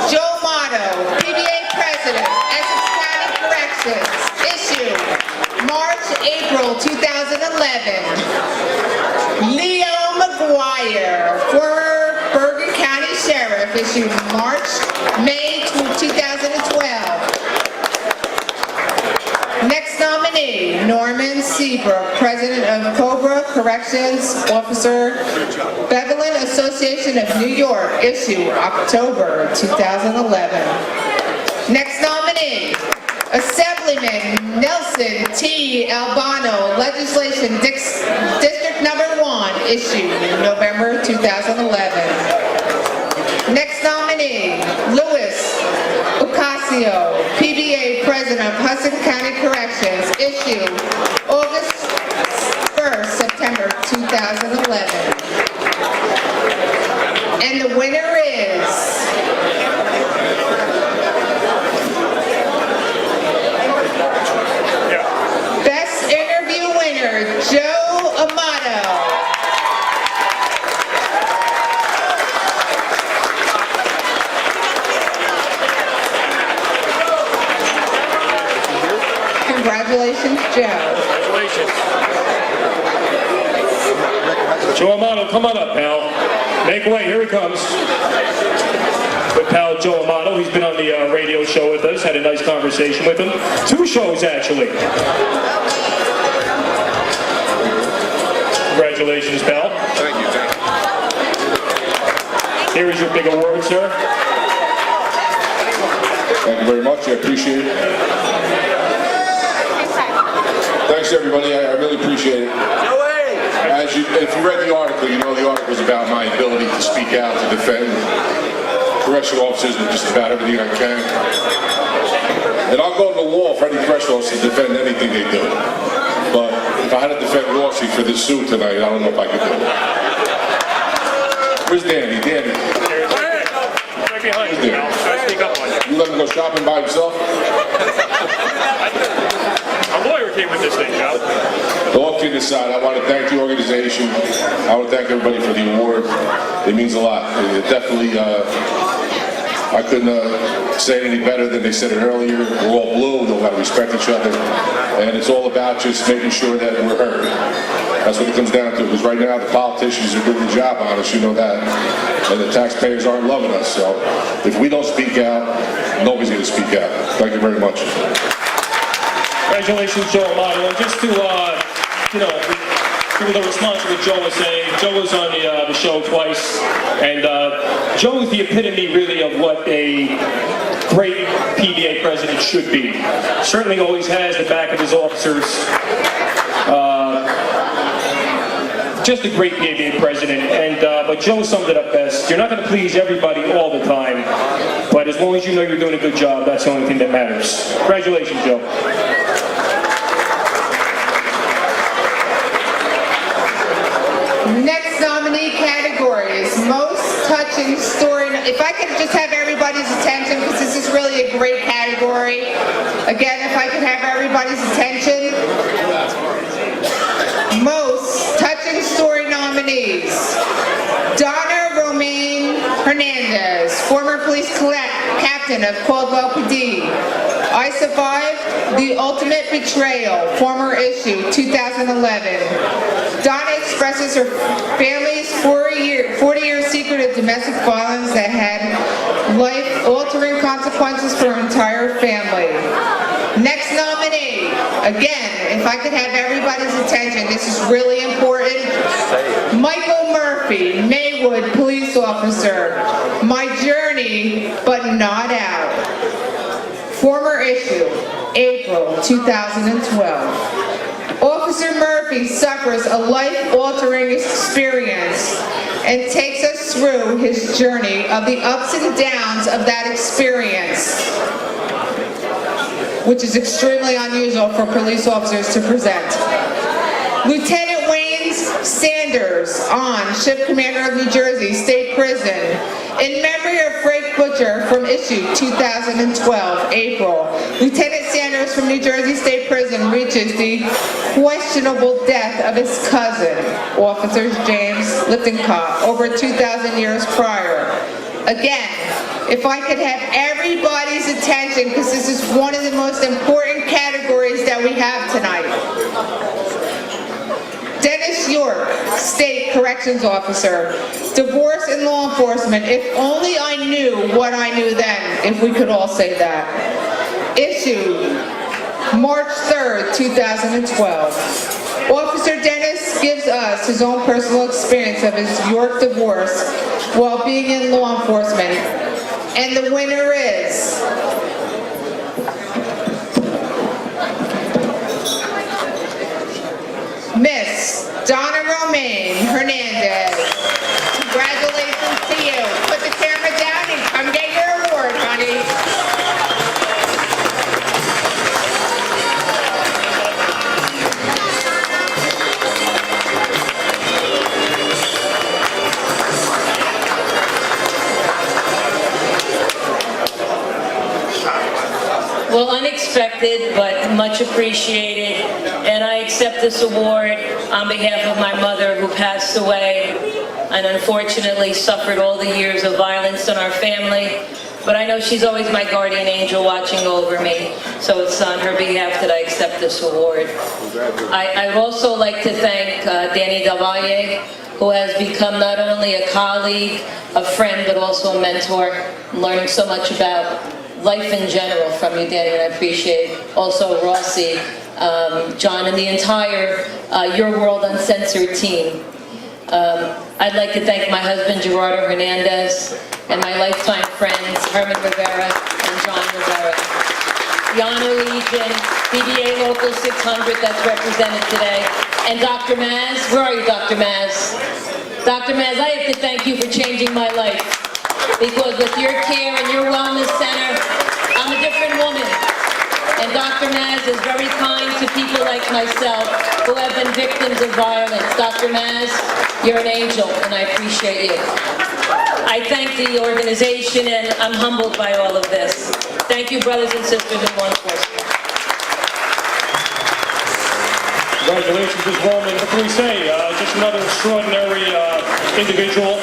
Joe Motto, PBA President, Essex County Corrections, issue March-April 2011. Leo McGuire, former Bergen County Sheriff, issue March-May 2012. Next nominee, Norman Seabrook, President of Cobra Corrections Officer, Bevelin Association of New York, issue October 2011. Next nominee, Assemblyman Nelson T. Albano, Legislation District Number 1, issue November 2011. Next nominee, Louis Ocasio, PBA President of Hudson County Corrections, issue August 1st, September 2011. And the winner is Best Interview winner, Joe Amato. Congratulations, Joe. congratulations. Joe Amato, come on up, pal. Make way, here he comes. With pal Joe Amato, he's been on the radio show with us, had a nice conversation with him. 2 shows, actually. Congratulations, pal. Thank you, thank you. Here is your big award, sir. Thank you very much, I appreciate it. Thanks everybody, I really appreciate it. If you read the article, you know the article is about my ability to speak out, to defend correctional officers with just about everything I can. And I'll go to the wall for any correctional officer to defend anything they do. But if I had to defend Rossi for this suit tonight, I don't know if I could do it. Where's Danny? Danny. Right behind you, pal. Try to sneak up on you. You let him go shopping by himself? A lawyer came with this thing, pal. All kidding aside, I want to thank the organization. I want to thank everybody for the award. It means a lot. It definitely, I couldn't say it any better than they said it earlier. We're all blue, know how to respect each other. And it's all about just making sure that we're heard. That's what it comes down to. Because right now, the politicians are doing the job on us, you know that. And the taxpayers aren't loving us. So if we don't speak out, nobody's going to speak out. Thank you very much. Congratulations, Joe Amato. And just to, give a little response to what Joe was saying. Joe was on the show twice, and Joe is the epitome, really, of what a great PBA president should be. Certainly always has the back of his officers. Just a great PBA president, and but Joe summed it up best. You're not going to please everybody all the time, but as long as you know you're doing a good job, that's the only thing that matters. Congratulations, Joe. Next nominee category is most touching story. If I could just have everybody's attention, because this is really a great category. Again, if I could have everybody's attention. Most touching story nominees. Donna Romaine Hernandez, former police captain of Caldwell PD. I Survived the Ultimate Betrayal, former issue, 2011. Donna expresses her family's 40-year secret of domestic violence that had life-altering consequences for her entire family. Next nominee, again, if I could have everybody's attention, this is really important. Michael Murphy, Maywood police officer. My journey, but not out. Former issue, April 2012. Officer Officer Murphy suffers a life-altering experience and takes us through his journey of the ups and downs of that experience, which is extremely unusual for police officers to present. Lieutenant Wayne Sanders, on Shift Commander of New Jersey State Prison, in memory of Frank Butcher from issue 2012, April. Lieutenant Sanders from New Jersey State Prison reaches the questionable death of his cousin, Officer James Lippincott, over 2,000 years prior. Again, if I could have everybody's attention, because this is one of the most important categories that we have tonight. Dennis York, State Corrections Officer, divorce and law enforcement. If only I knew what I knew then, if we could all say that. Issued March 3rd, 2012. Officer Dennis gives us his own personal experience of his York divorce while being in law enforcement. And the winner is Miss Donna Romaine Hernandez. Congratulations to you. Put the camera down and come get your award, honey. Well, unexpected, but much appreciated, and I accept this award on behalf of my mother, who passed away and unfortunately suffered all the years of violence in our family. But I know she's always my guardian angel watching over me, so it's on her behalf that I accept this award. I would also like to thank Danny Del Valle, who has become not only a colleague, a friend, but also a mentor. I'm learning so much about life in general from you, Danny, and I appreciate also Rossi, John, and the entire Your World Uncensored team. I'd like to thank my husband, Gerardo Hernandez, and my lifetime friends, Herman Rivera and John Rivera. The Honor Legion, PBA Local 600 that's represented today, and Dr. Maz. Where are you, Dr. Maz? Dr. Maz, I have to thank you for changing my life, because with your care and your wellness center, I'm a different woman. And Dr. Maz is very kind to people like myself who have been victims of violence. Dr. Maz, you're an angel, and I appreciate you. I thank the organization, and I'm humbled by all of this. Thank you, brothers and sisters in law enforcement. Congratulations, Ms. Bowman. What can we say? Just another extraordinary individual.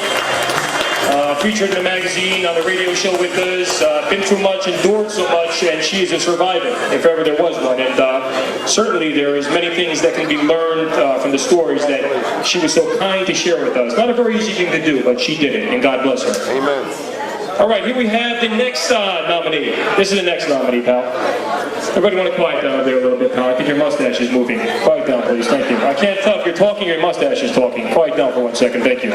Featured in the magazine, on the radio show with us, been through much, endured so much, and she is a survivor, if ever there was one. And certainly there is many things that can be learned from the stories that she was so kind to share with us. Not a very easy thing to do, but she did it, and God bless her. Amen. All right, here we have the next nominee. This is the next nominee, pal. Everybody want to quiet down there a little bit, pal. I think your mustache is moving. Quiet down, please. Thank you. I can't tell if you're talking or your mustache is talking. Quiet down for 1 second. Thank you.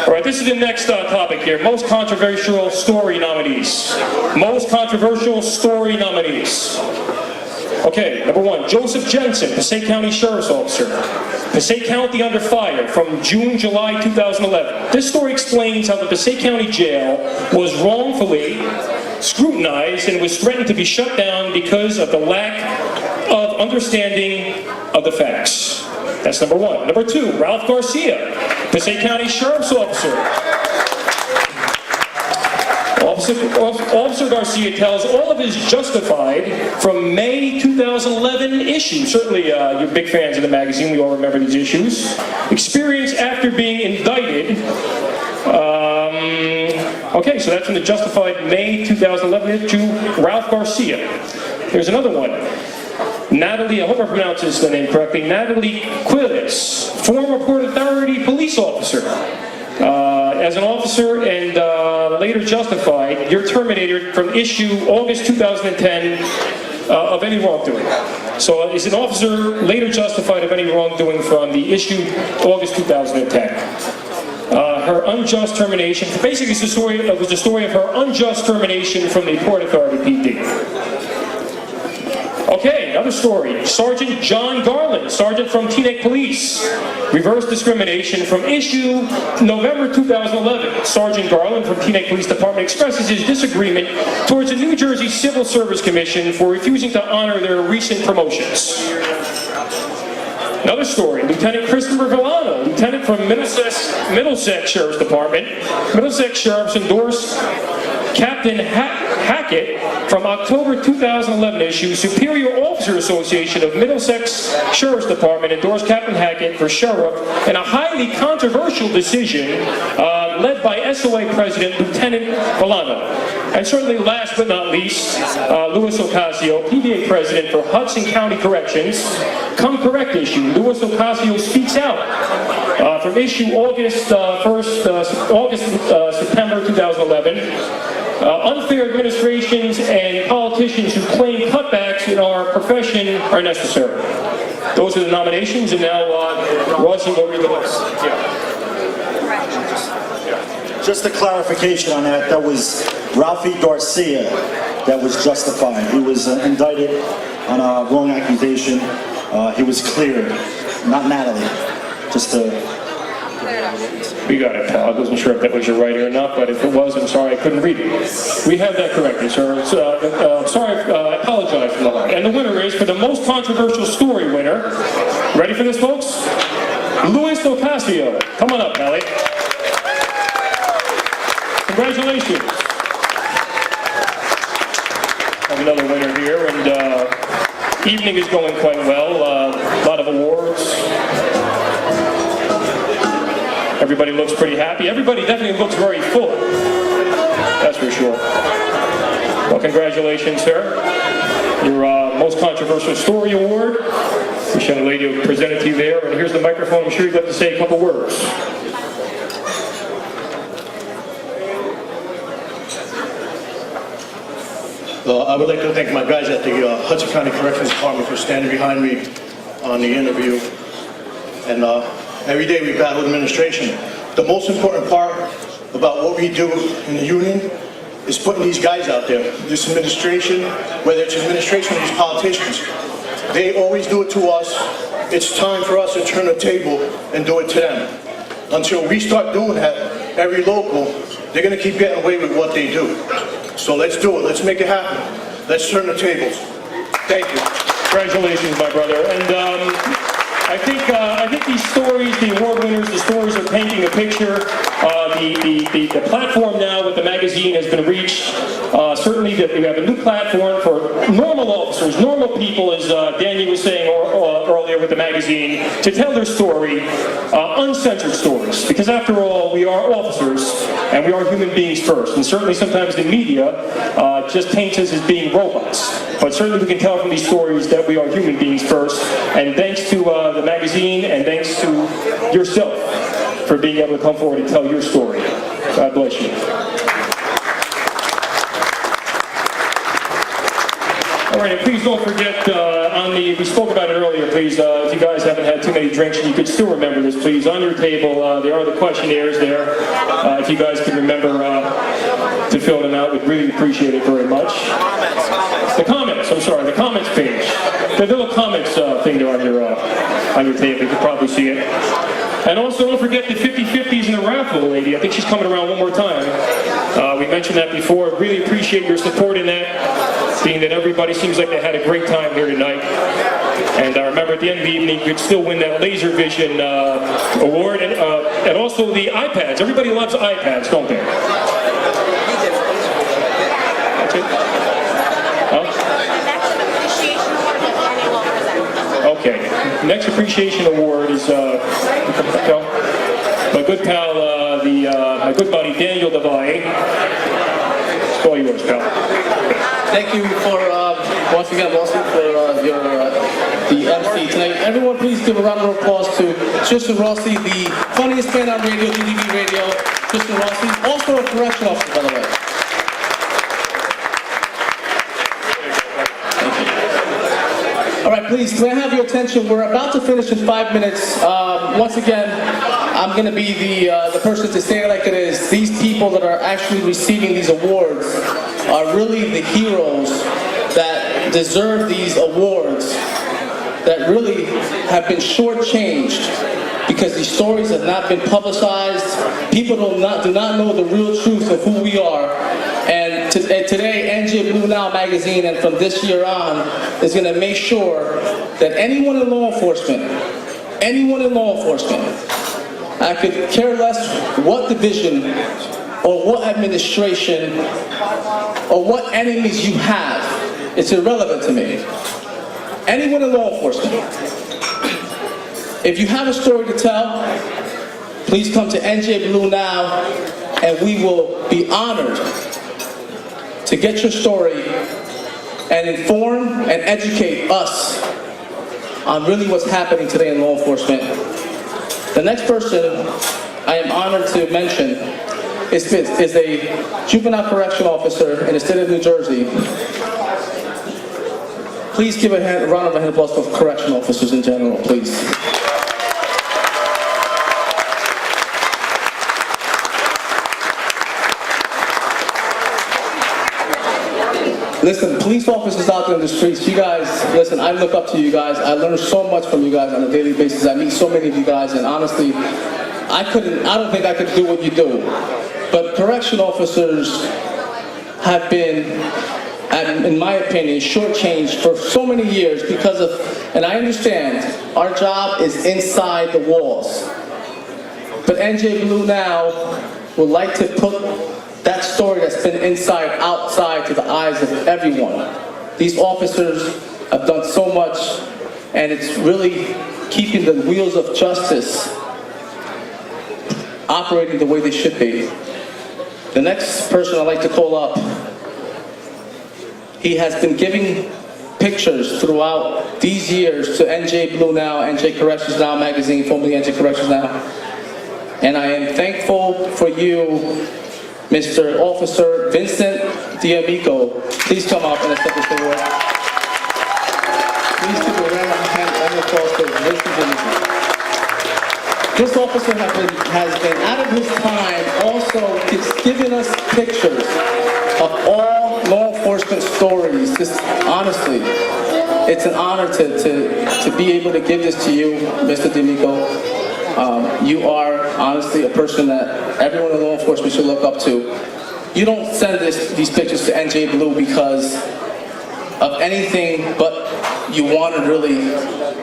All right, this is the next topic here. Most controversial story nominees. Most controversial story nominees. Okay, number 1, Joseph Jensen, Passaic County Sheriff's Officer. Passaic County under fire from June-July 2011. This story explains how the Passaic County Jail was wrongfully scrutinized and was threatened to be shut down because of the lack of understanding of the facts. That's number 1. Number 2, Ralph Garcia, Passaic County Sheriff's Officer. Officer Garcia tells all of his Justified from May 2011 issue. Certainly you're big fans of the magazine, we all remember these issues. Experience after being indicted. Okay, so that's from the Justified May 2011 issue, Ralph Garcia. Here's another one. Natalie, I hope I pronounced this name correctly, Natalie Quiles, former Port Authority police officer. As an officer and later Justified, you're terminated from issue August 2010 of any wrongdoing. So is an officer later Justified of any wrongdoing from the issue August 2010. Her unjust termination, basically it's the story, it was the story of her unjust termination from the Port Authority PD. Okay, another story. Sergeant John Garland, sergeant from Teaneck Police. Reverse discrimination from issue November 2011. Sergeant Garland from Teaneck Police Department expresses his disagreement towards the New Jersey Civil Service Commission for refusing to honor their recent promotions. Another story, Lieutenant Christopher Villano, lieutenant from Middlesex Sheriff's Department. Middlesex Sheriffs endorsed Captain Hackett from October 2011 issue. Superior Officer Association of Middlesex Sheriff's Department endorsed Captain Hackett for sheriff in a highly controversial decision led by SOA President Lieutenant Villano. And certainly last but not least, Louis Ocasio, PBA President for Hudson County Corrections. Come correct issue. Louis Ocasio speaks out from issue September 2011. Unfair administrations and politicians who claim cutbacks in our profession are necessary. Those are the nominations, and now Rossi will read the list. Just a clarification on that, that was Ralphie Garcia that was justified. He was indicted on a wrong accusation. He was cleared, not Natalie. Just to... We got it, pal. I wasn't sure if that was your writing or not, but if it was, I'm sorry I couldn't read it. We have that corrected, sir. I'm sorry, I apologize for that. And the winner is, for the most controversial story winner, ready for this, folks? Louis Ocasio. Come on up, Pally. Congratulations. Have another winner here, and evening is going quite well. A lot of awards. Everybody looks pretty happy. Everybody definitely looks very full. That's for sure. Well, congratulations, sir. Your most controversial story award. The young lady will present it to you there, and here's the microphone. I'm sure you'd like to say a couple words. I would like to thank my guys at the Hudson County Corrections Department for standing behind me on the interview. And every day we battle administration. The most important part about what we do in the union is putting these guys out there. This administration, whether it's administration or these politicians, they always do it to us. It's time for us to turn the table and do it to them. Until we start doing that, every local, they're going to keep getting away with what they do. So let's do it. Let's make it happen. Let's turn the tables. Thank you. Congratulations, my brother. And I think these stories, the award winners, the stories are painting a picture. The platform now with the magazine has been reached. Certainly that we have a new platform for normal officers, normal people, as Danny was saying earlier with the magazine, to tell their story, uncensored stories. Because after all, we are officers and we are human beings first. And certainly sometimes the media just paints us as being robots. But certainly we can tell from these stories that we are human beings first. And thanks to the magazine and thanks to yourself for being able to come forward and tell your story. God bless you. All right, and please don't forget, we spoke about it earlier, please, if you guys haven't had too many drinks and you could still remember this, please, on your table, there are the questionnaires there. If you guys can remember to fill them out, we'd really appreciate it very much. The comments page. The little comments thing there on your table, you can probably see it. And also don't forget the 50/50s in the raffle, lady. I think she's coming around one more time. We mentioned that before. Really appreciate your support in that, being that everybody seems like they had a great time here tonight. And remember, at the end of the evening, you could still win that Laser Vision award and also the iPads. Everybody loves iPads, don't they? That's it? Huh? Okay. Next appreciation award is my good pal, my good buddy Daniel Devine. It's all yours, pal. Thank you for, once again, Wilson, for the MC tonight. Everyone, please give a round of applause to Tristan Rossi, the funniest man on radio, DDB Radio. Tristan Rossi, also a correction officer, by the way. All right, please, can I have your attention? We're about to finish in 5 minutes. Once again, I'm going to be the person to say it like it is. These people that are actually receiving these awards are really the heroes that deserve these awards that really have been shortchanged because these stories have not been publicized. People do not know the real truth of who we are. And today, NJ Blue Now magazine, and from this year on, is going to make sure that anyone in law enforcement, I could care less what division or what administration or what enemies you have. It's irrelevant to me. Anyone in law enforcement, if you have a story to tell, please come to NJ Blue Now, and we will be honored to get your story and inform and educate us on really what's happening today in law enforcement. The next person I am honored to mention is a juvenile correction officer in the state of New Jersey. Please give a round of applause for correction officers in general, please. Listen, police officers out there in the streets, you guys, listen, I look up to you guys. I learn so much from you guys on a daily basis. I meet so many of you guys, and honestly, I don't think I could do what you do. But correction officers have been, in my opinion, shortchanged for so many years because of, and I understand, our job is inside the walls. But NJ Blue Now would like to put that story that's been inside, outside to the eyes of everyone. These officers have done so much, and it's really keeping the wheels of justice operating the way they should be. The next person I'd like to call up, he has been giving pictures throughout these years to NJ Blue Now, NJ Corrections Now magazine, formerly NJ Corrections Now. And I am thankful for you, Mr. Officer Vincent D'Amico. Please come up and accept this award. Please give a round of applause for Vincent D'Amico. This officer has been out of his time, also giving us pictures of all law enforcement stories. Just honestly, it's an honor to be able to give this to you, Mr. D'Amico. You are honestly a person that everyone in law enforcement should look up to. You don't send these pictures to NJ Blue because of anything, but you want to really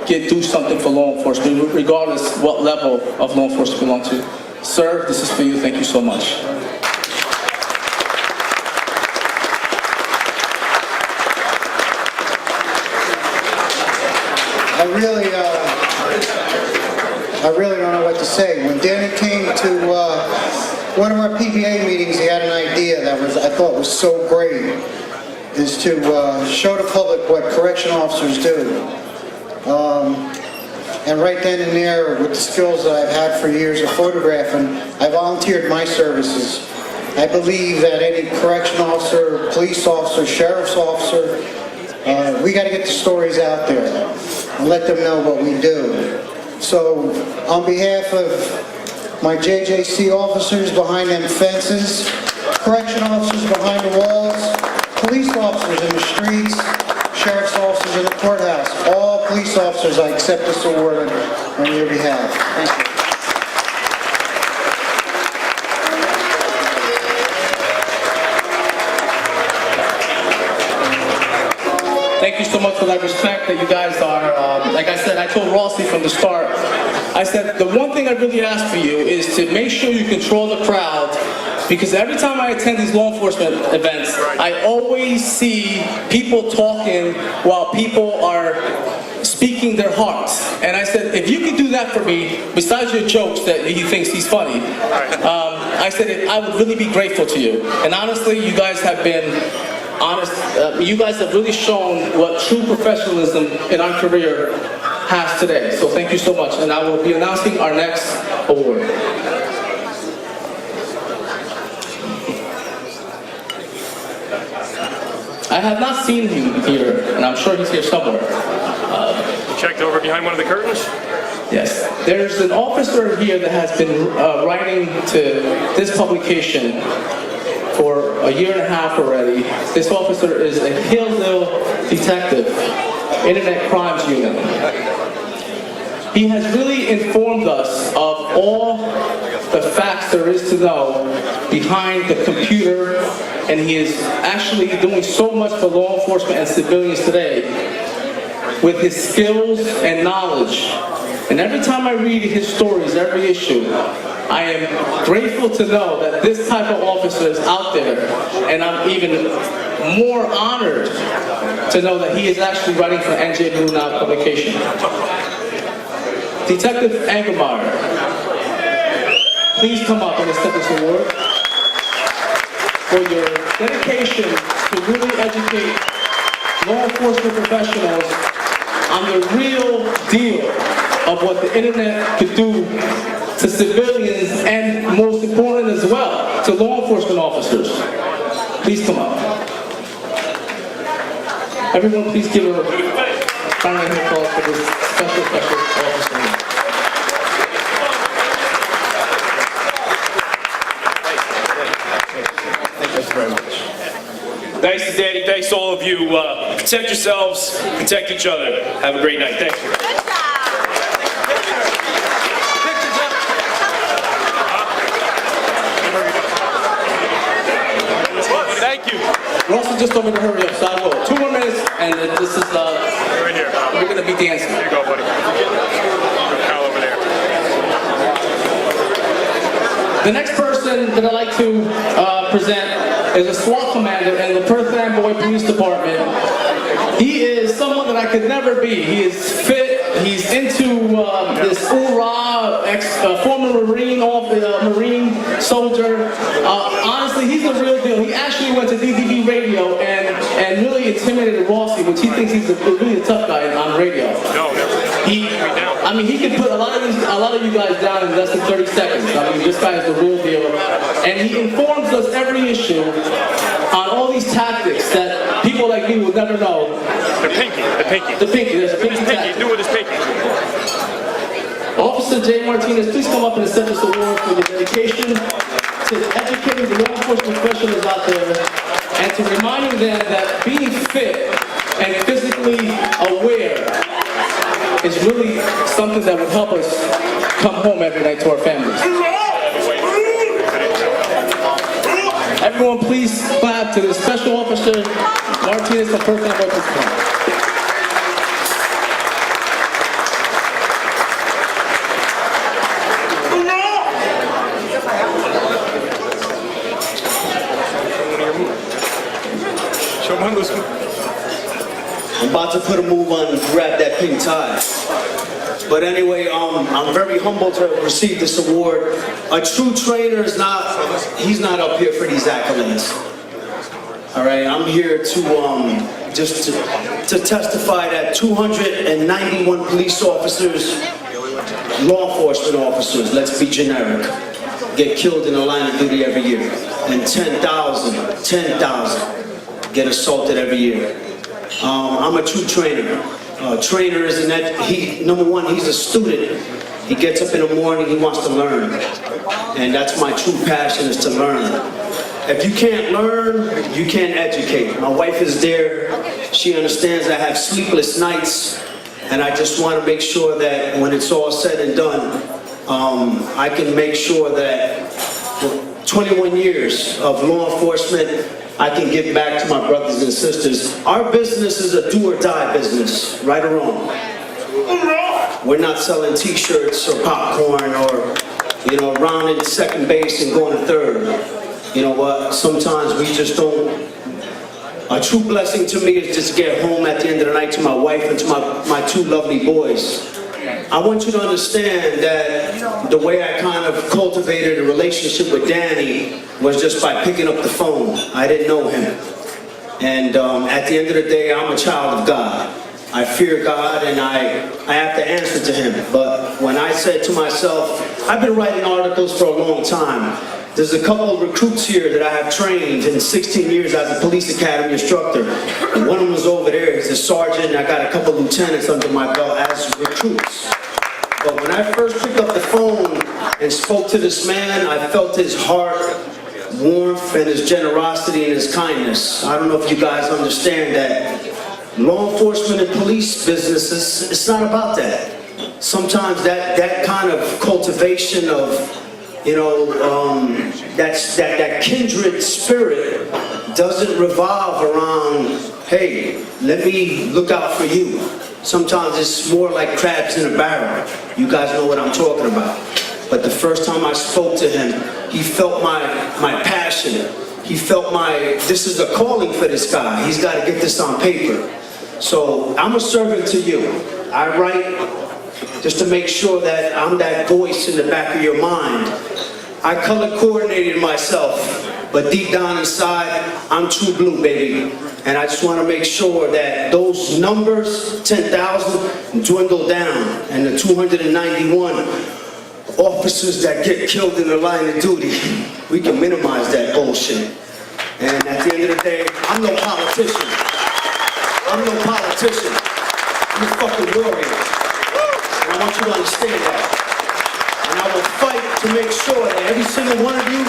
do something for law enforcement, regardless what level of law enforcement you belong to. Sir, this is for you. Thank you so much. I really don't know what to say. When Danny came to one of our PBA meetings, he had an idea that I thought was so great, is to show the public what correction officers do. And right then and there, with the skills that I've had for years of photographing, I volunteered my services. I believe that any correction officer, police officer, sheriff's officer, we got to get the stories out there and let them know what we do. So, on behalf of my JJC officers behind them fences, correction officers behind the walls, police officers in the streets, sheriff's officers in the courthouse, all police officers, I accept this award on your behalf. Thank you. Thank you so much for that respect that you guys are. Like I said, I told Rossi from the start, I said, the one thing I really ask for you is to make sure you control the crowd, because every time I attend these law enforcement events, I always see people talking while people are speaking their hearts. And I said, if you could do that for me, besides your jokes that he thinks he's funny, I said, I would really be grateful to you. And honestly, you guys have been honest. You guys have really shown what true professionalism in our career has today. So thank you so much. And I will be announcing our next award. I have not seen him here, and I'm sure he's here somewhere. Checked over behind one of the curtains? Yes. There's an officer here that has been writing to this publication for a year and a half already. This officer is a Hillsdale detective, Internet Crimes Unit. He has really informed us of all the facts there is to know behind the computer, and he is actually doing so much for law enforcement and civilians today with his skills and knowledge. And every time I read his stories, every issue, I am grateful to know that this type of officer is out there, and I'm even more honored to know that he is actually writing for NJ Blue Now publication. Detective Angermeyer, please come up and accept this award for your dedication to really educate law enforcement professionals on the real deal of what the internet could do to civilians, and most important as well, to law enforcement officers. Please come up. Everyone, please give a round of applause for this special officer. Thank you very much. Thanks to Danny. Thanks to all of you. Protect yourselves. Protect each other. Have a great night. Thank you. Thank you. We're also just over to hurry up, so I will. 2 more minutes, and this is, we're going to be dancing. Here you go, buddy. Pal over there. The next person that I'd like to present is a SWAT commander in the Perth Amboy Police Department. He is someone that I could never be. He is fit. He's into this hoorah, former Marine soldier. Honestly, he's the real deal. He actually went to DDB radio and really intimidated Rossi, which he thinks he's really a tough guy on radio. No, I mean, he can put a lot of you guys down in less than 30 seconds. I mean, this guy is the real deal. And he informs us every issue on all these tactics that people like me would never know. The pinky. There's a pinky tactic. Do with his pinky. Officer Jay Martinez, please come up and accept this award for your dedication to educating the law enforcement professionals out there and to reminding them that being fit and physically aware is really something that would help us come home every night to our families. Everyone, please clap to the Special Officer Martinez from Perth Amboy Police Department. I'm about to put a move on and grab that pink tie. But anyway, I'm very humbled to receive this award. A true trainer is he's not up here for these accolades. All right, I'm here to just to testify that 291 police officers, law enforcement officers, let's be generic, get killed in the line of duty every year. And 10,000 get assaulted every year. I'm a true trainer. Trainer is number one, he's a student. He gets up in the morning, he wants to learn. And that's my true passion, is to learn. If you can't learn, you can't educate. My wife is there. She understands I have sleepless nights. And I just want to make sure that when it's all said and done, I can make sure that 21 years of law enforcement, I can give back to my brothers and sisters. Our business is a do or die business, right or wrong. We're not selling t-shirts or popcorn or, rounding second base and going to third. You know what, sometimes we just don't. A true blessing to me is just to get home at the end of the night to my wife and to my 2 lovely boys. I want you to understand that the way I kind of cultivated a relationship with Danny was just by picking up the phone. I didn't know him. And at the end of the day, I'm a child of God. I fear God and I have to answer to him. But when I said to myself, I've been writing articles for a long time. There's a couple of recruits here that I have trained in 16 years as a police academy instructor. And one of them was over there, he's a sergeant, and I got a couple of lieutenants under my belt as recruits. But when I first picked up the phone and spoke to this man, I felt his heart warmth and his generosity and his kindness. I don't know if you guys understand that law enforcement and police businesses, it's not about that. Sometimes that kind of cultivation of, you know, that kindred spirit doesn't revolve around, hey, let me look out for you. Sometimes it's more like crabs in a barrel. You guys know what I'm talking about. But the first time I spoke to him, he felt my passion. He felt this is a calling for this guy. He's got to get this on paper. So I'm a servant to you. I write just to make sure that I'm that voice in the back of your mind. I color coordinated myself, but deep down inside, I'm true blue, baby. And I just want to make sure that those numbers, 10,000, dwindle down, and the 291 officers that get killed in the line of duty, we can minimize that bullshit. And at the end of the day, I'm no politician. I'm no politician. I'm a fucking warrior. And I want you to understand that. And I will fight to make sure that every single one of you,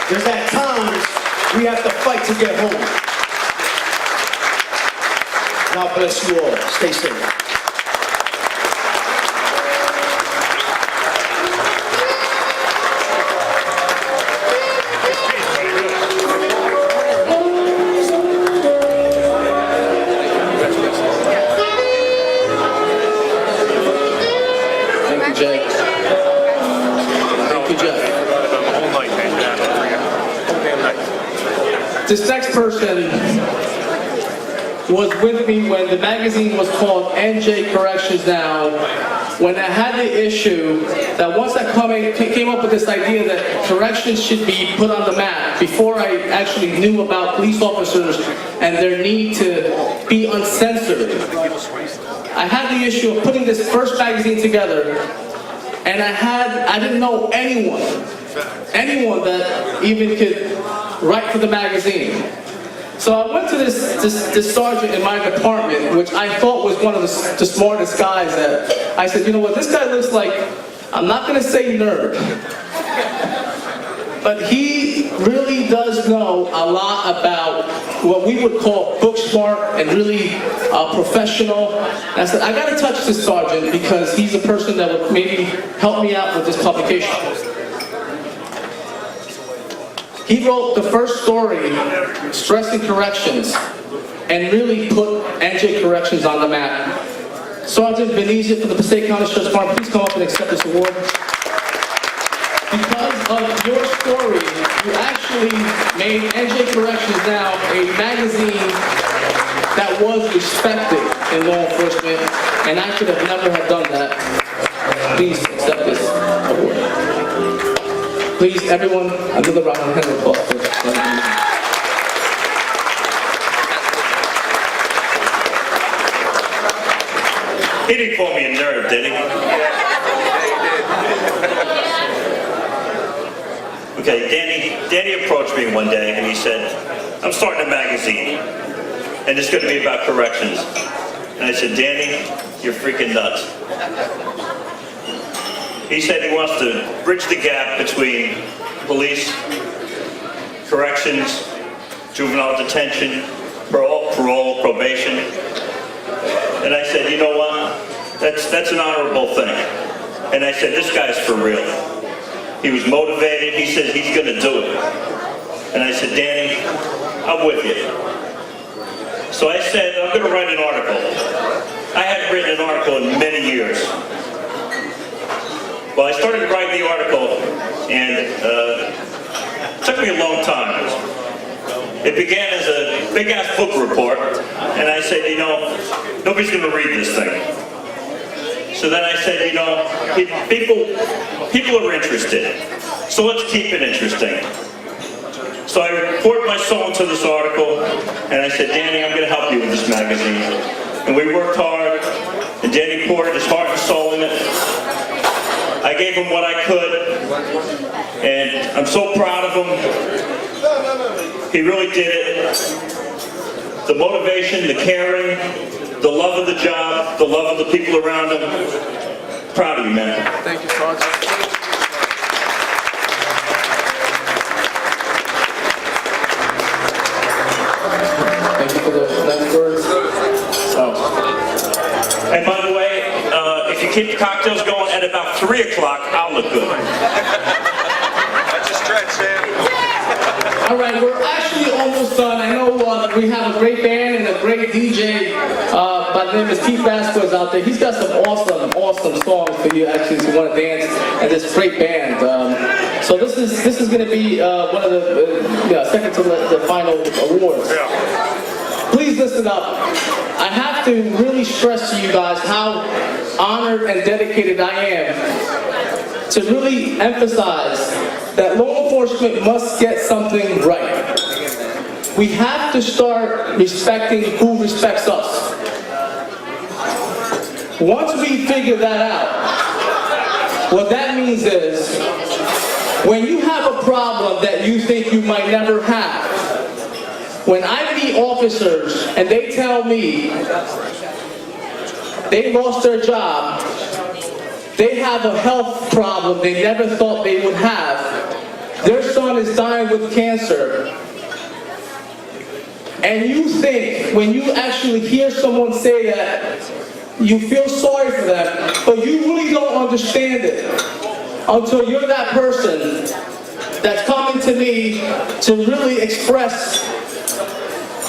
there's at times we have to fight to get home. God bless you all. Stay safe. This next person was with me when the magazine was called NJ Corrections Now, when I had the issue that once I came up with this idea that corrections should be put on the map, before I actually knew about police officers and their need to be uncensored, I had the issue of putting this first magazine together, and I didn't know anyone that even could write for the magazine. So I went to this sergeant in my department, which I thought was one of the smartest guys. That I said, you know what, this guy looks like, I'm not going to say nerd, but he really does know a lot about what we would call book smart and really professional. And I said, I got to touch this sergeant because he's a person that would maybe help me out with this publication. He wrote the first story, stressing corrections, and really put NJ Corrections on the map. Sergeant Venezia for the Passaic County Sheriff's Department, please come up and accept this award. Because of your story, you actually made NJ Corrections Now a magazine that was respected in law enforcement, and I should have never have done that. Please accept this award. Please, everyone, another round of applause. He didn't call me a nerd, did he? Okay, Danny approached me one day and he said, I'm starting a magazine and it's going to be about corrections. And I said, Danny, you're freaking nuts. He said he wants to bridge the gap between police, corrections, juvenile detention, parole, probation. And I said, you know what? That's an honorable thing. And I said, this guy's for real. He was motivated. He said he's going to do it. And I said, Danny, I'm with you. So I said, I'm going to write an article. I hadn't written an article in many years. Well, I started writing the article, and it took me a long time. It began as a big-ass book report, and I said, you know, nobody's going to read this thing. So then I said, you know, people are interested, so let's keep it interesting. So I poured my soul into this article, and I said, Danny, I'm going to help you with this magazine. And we worked hard, and Danny poured his heart and soul in it. I gave him what I could, and I'm so proud of him. He really did it. The motivation, the caring, the love of the job, the love of the people around him. Proud of you, man. Thank you, Sergeant. if you keep the cocktails going at about 3 o'clock, I'll look good. That's a stretch, Sam. All right, we're actually almost done. I know we have a great band and a great DJ by the name of Keith Vasquez out there. He's got some awesome songs for you actually to want to dance and this great band. So this is going to be one of the second to the final awards. Please listen up. I have to really stress to you guys how honored and dedicated I am to really emphasize that law enforcement must get something right. We have to start respecting who respects us. Once we figure that out, what that means is, when you have a problem that you think you might never have, when I meet officers and they tell me they lost their job, they have a health problem they never thought they would have, their son is dying with cancer, and you think, when you actually hear someone say that, you feel sorry for them, but you really don't understand it until you're that person that's coming to me to really express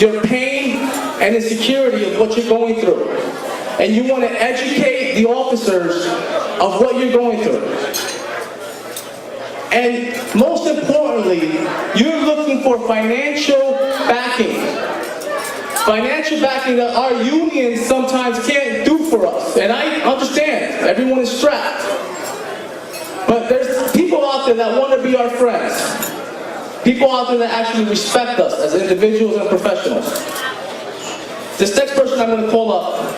your pain and insecurity of what you're going through. And you want to educate the officers of what you're going through. And most importantly, you're looking for financial backing. Financial backing that our unions sometimes can't do for us. And I understand, everyone is strapped. But there's people out there that want to be our friends. People out there that actually respect us as individuals and professionals. This next person I'm going to call up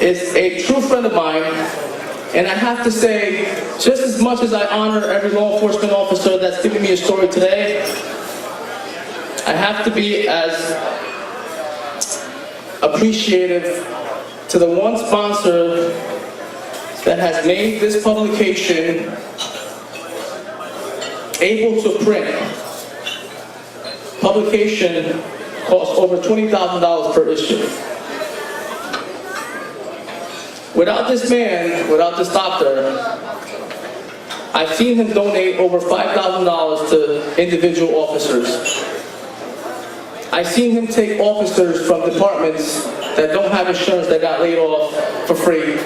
is a true friend of mine, and I have to say, just as much as I honor every law enforcement officer that's giving me a story today, I have to be as appreciative to the one sponsor that has made this publication able to print. Publication costs over $20,000 per issue. Without this man, without this doctor, I've seen him donate over $5,000 to individual officers. I've seen him take officers from departments that don't have insurance that got laid off for free.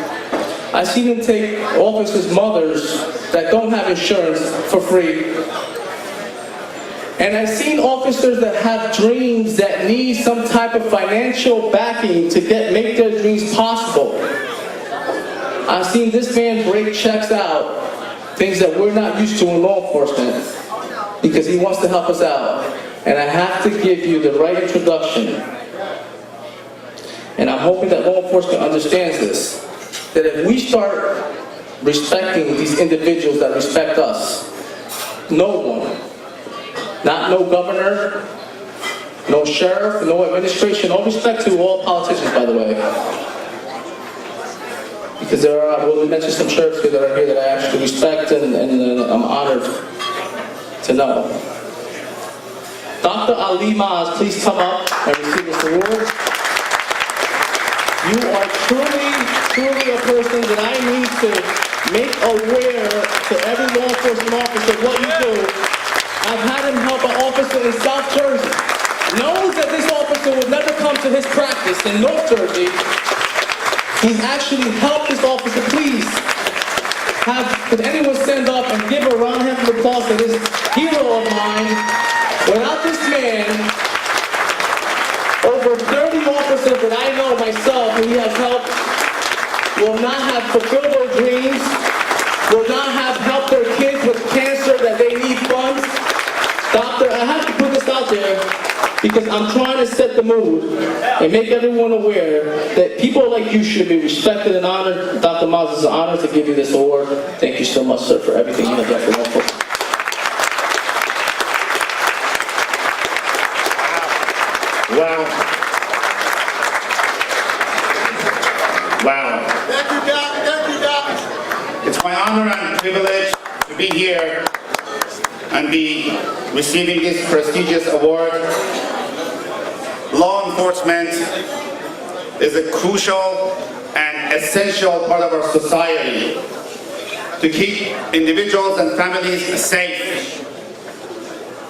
I've seen him take officers' mothers that don't have insurance for free. And I've seen officers that have dreams that need some type of financial backing to make their dreams possible. I've seen this man break checks out, things that we're not used to in law enforcement, because he wants to help us out. And I have to give you the right introduction. And I'm hoping that law enforcement understands this, that if we start respecting these individuals that respect us, no one, not no governor, no sheriff, no administration, no respect to all politicians, by the way. Because there are, well, we mentioned some sheriffs here that are here that I actually respect and I'm honored to know. Dr. Ali Maz, please come up and receive this award. You are truly a person that I need to make aware to every law enforcement officer what you do. I've had him help an officer in South Jersey. Knows that this officer would never come to his practice in North Jersey. He's actually helped this officer. Please, could anyone stand up and give a round of applause to this hero of mine? Without this man, over 30 officers that I know myself who he has helped will not have fulfilled their dreams, will not have helped their kids with cancer that they need funds. Doctor, I have to put this out there because I'm trying to set the mood and make everyone aware that people like you should be respected and honored. Dr. Maz, it's an honor to give you this award. Thank you so much, sir, for everything you have done for law enforcement. Wow. Thank you, Doc. Thank you, Doc. It's my honor and privilege to be here and be receiving this prestigious award. Law enforcement is a crucial and essential part of our society to keep individuals and families safe,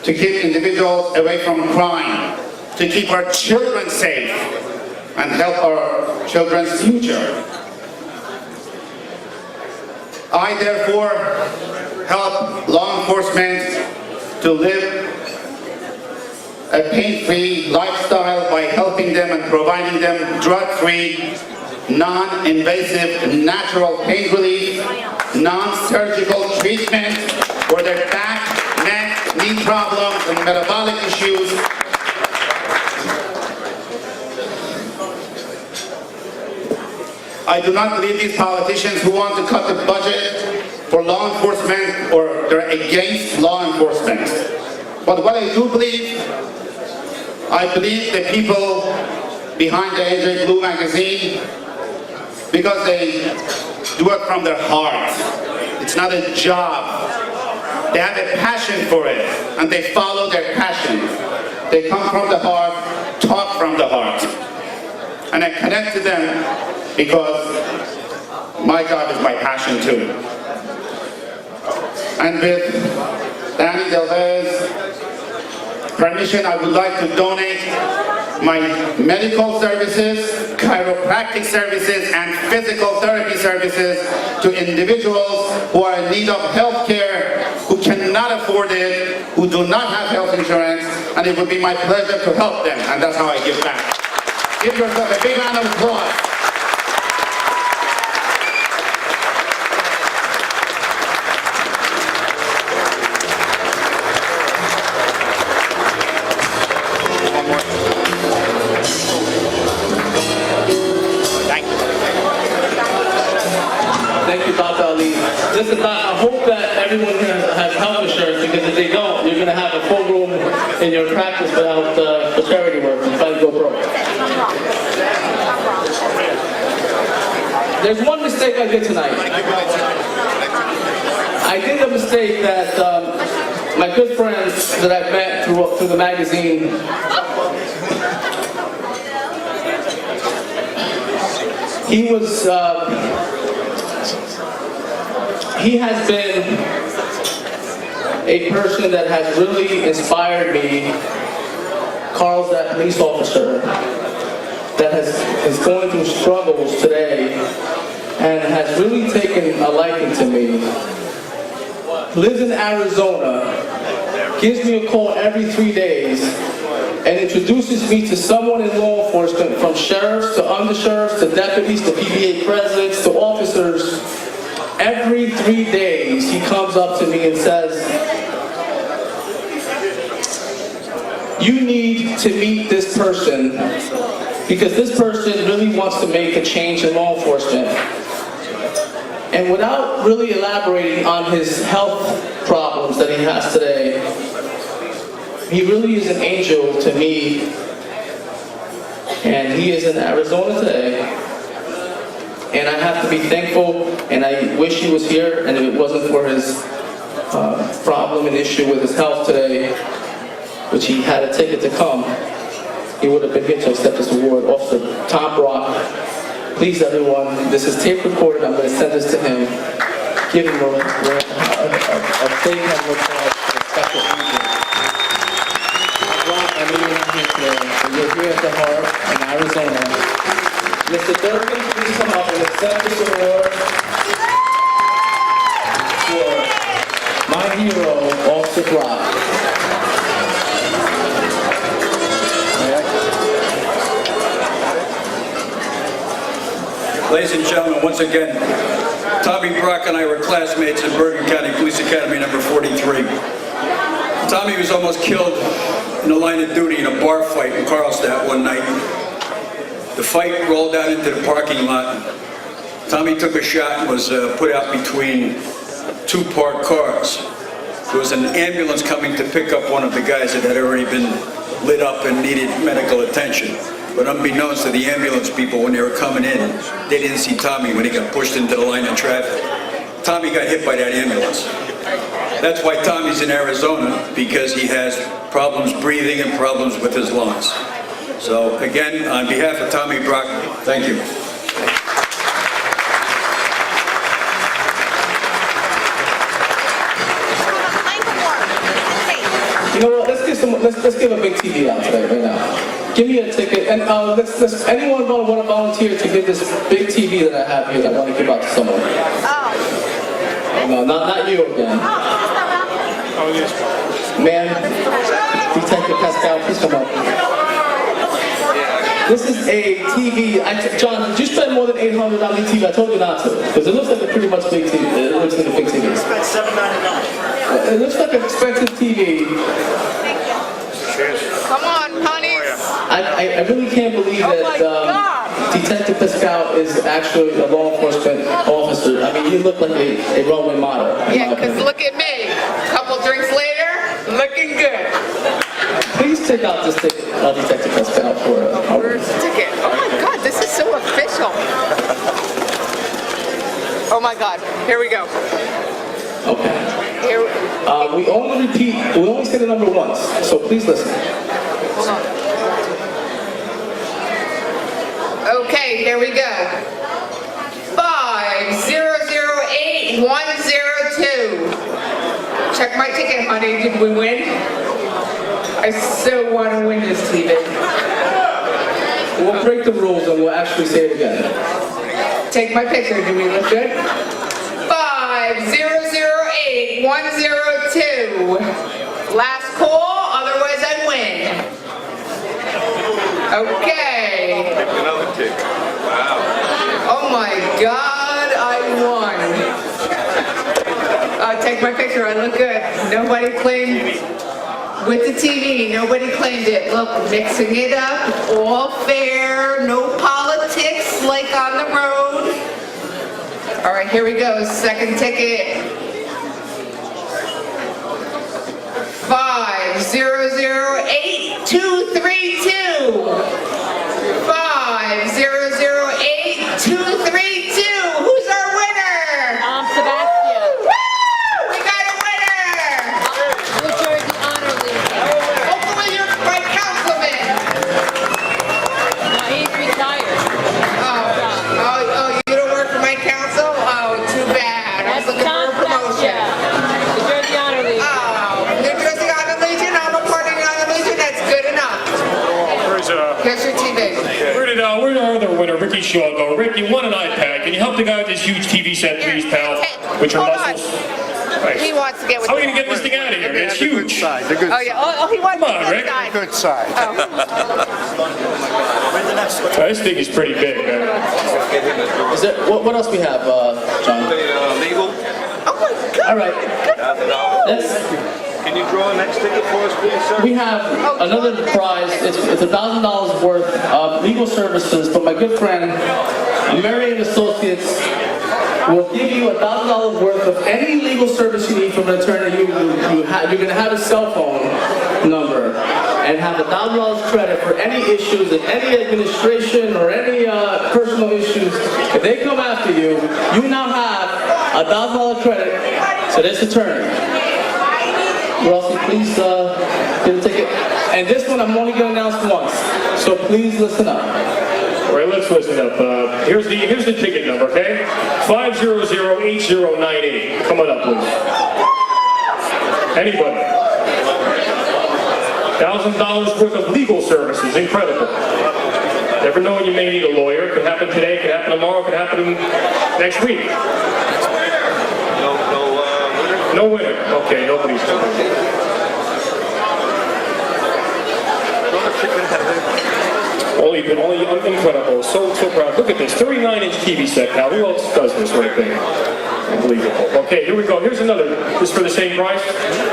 to keep individuals away from crime, to keep our children safe, and help our children's future. I therefore help law enforcement to live a pain-free lifestyle by helping them and providing them drug-free, non-invasive, natural pain relief, non-surgical treatment for their back, neck, knee problems, and metabolic issues. I do not believe these politicians who want to cut the budget for law enforcement or they're against law enforcement. But what I do believe, I believe the people behind the NJ Blue magazine, because they do it from their heart. It's not a job. They have a passion for it, and they follow their passion. They come from the heart, talk from the heart. And I connect to them because my job is my passion too. And with Danny Delvez' permission, I would like to donate my medical services, chiropractic services, and physical therapy services to individuals who are in need of health care, who cannot afford it, who do not have health insurance, and it would be my pleasure to help them, and that's how I give back. Give yourself a big round of applause. Listen, I hope that everyone here has health insurance, because if they don't, you're going to have a full room in your practice without the charity work and try to go broke. There's one mistake I did tonight. I did a mistake that my good friends that I've met through the magazine, he has been a person that has really inspired me. Carl's that police officer that is going through struggles today and has really taken a liking to me. Lives in Arizona, gives me a call every 3 days, and introduces me to someone in law enforcement, from sheriffs to undersheriffs to deputies to PBA presidents to officers. Every 3 days, he comes up to me and says, "You need to meet this person, because this person really wants to make a change in law enforcement." And without really elaborating on his health problems that he has today, he really is an angel to me. And he is in Arizona today. And I have to be thankful, and I wish he was here, and if it wasn't for his problem and issue with his health today, which he had a ticket to come, he would have been here to accept this award. Officer Tom Brock, please everyone, this is tape recorded, I'm going to send this to him. Give him a big hand of applause for the special agent. Brock, I know you're not here today, but you're here at the heart in Arizona. Mr. Durkin, please come up and accept this award for my hero, Officer Brock. Ladies and gentlemen, once again, Tommy Brock and I were classmates in Bergen County Police Academy number 43. Tommy was almost killed in the line of duty in a bar fight in Carlstadt one night. The fight rolled out into the parking lot. Tommy took a shot and was put out between two parked cars. There was an ambulance coming to pick up one of the guys that had already been lit up and needed medical attention. But unbeknownst to the ambulance people, when they were coming in, they didn't see Tommy when he got pushed into the line of traffic. Tommy got hit by that ambulance. That's why Tommy's in Arizona, because he has problems breathing and problems with his lungs. So again, on behalf of Tommy Brock, thank you. let's give a big TV out today, right now. Give me a ticket, and let's anyone want to volunteer to give this big TV that I have here that I want to give out to someone? No, not you again. Man, Detective Pascal, please come up. This is a TV. John, did you spend more than $800 on the TV? I told you not to, because it looks like a pretty much big TV. It looks like a big TV. I spent $7.99. It looks like an expensive TV. Come on, honeys. I really can't believe that Detective Pascal is actually a law enforcement officer. I mean, you look like a Roman model. Yeah, because look at me. Couple drinks later, looking good. Please take out this ticket, Detective Pascal, for Where's the ticket? Oh my God, this is so official. Oh my God, here we go. Okay. Here. We only say the number once, so please listen. Hold on. Okay, here we go. 5008102. Check my ticket, honey. Did we win? I so want to win this TV. We'll break the rules and we'll actually say it again. Take my picture. Do we look good? 5008102. Last call, otherwise I win. Okay. Another tick. Wow. Oh my God, I won. Take my picture, I look good. Nobody claimed, with the TV, nobody claimed it. Look, mixing it up, all fair, no politics like on the road. All right, here we go, second ticket. 5008232. 5008232. Who's our winner? Sebastian. Woo! We got a winner! New Jersey Honor Legion. Hopefully you're my councilman. No, he's retired. Oh, you don't work for my council? Oh, too bad. I was looking for a promotion. New Jersey Honor Legion. Oh, New Jersey Honor Legion, I'm a part of the Honor Legion, that's good enough. Here's your TV. Where's our other winner, Ricky Shaw, go? Rick, you won an iPad. Can you help the guy with this huge TV set, please, pal? With your muscles? Right. He wants to get with How are we going to get this thing out of here, man? It's huge. Oh, yeah. Oh, he wants Come to on, get Rick. inside. Good side. This thing is pretty big, man. Is there, what else we have, John? Legal. Oh my God. All right. Can you draw a next ticket for us, please, sir? We have another prize. It's $1,000 worth of legal services from my good friend, Mary and Associates. Will give you $1,000 worth of any legal service you need from an attorney. You're going to have a cell phone number and have $1,000 credit for any issues in any administration or any personal issues. If they come after you, you now have $1,000 credit to this attorney. Rossi, please get a ticket. And this one I'm only going to announce once, so please listen up. All right, let's listen up. Here's the ticket number, okay? 5008098. Come on up, please. Anybody? $1,000 worth of legal services. Incredible. Never know when you may need a lawyer. It could happen today, it could happen tomorrow, it could happen next week. No winner. Okay, nobody's winning. Only incredible. So proud. Look at this. 39-inch TV set now. Who else does this sort of thing? Unbelievable. Okay, here we go. Here's another. This for the same price?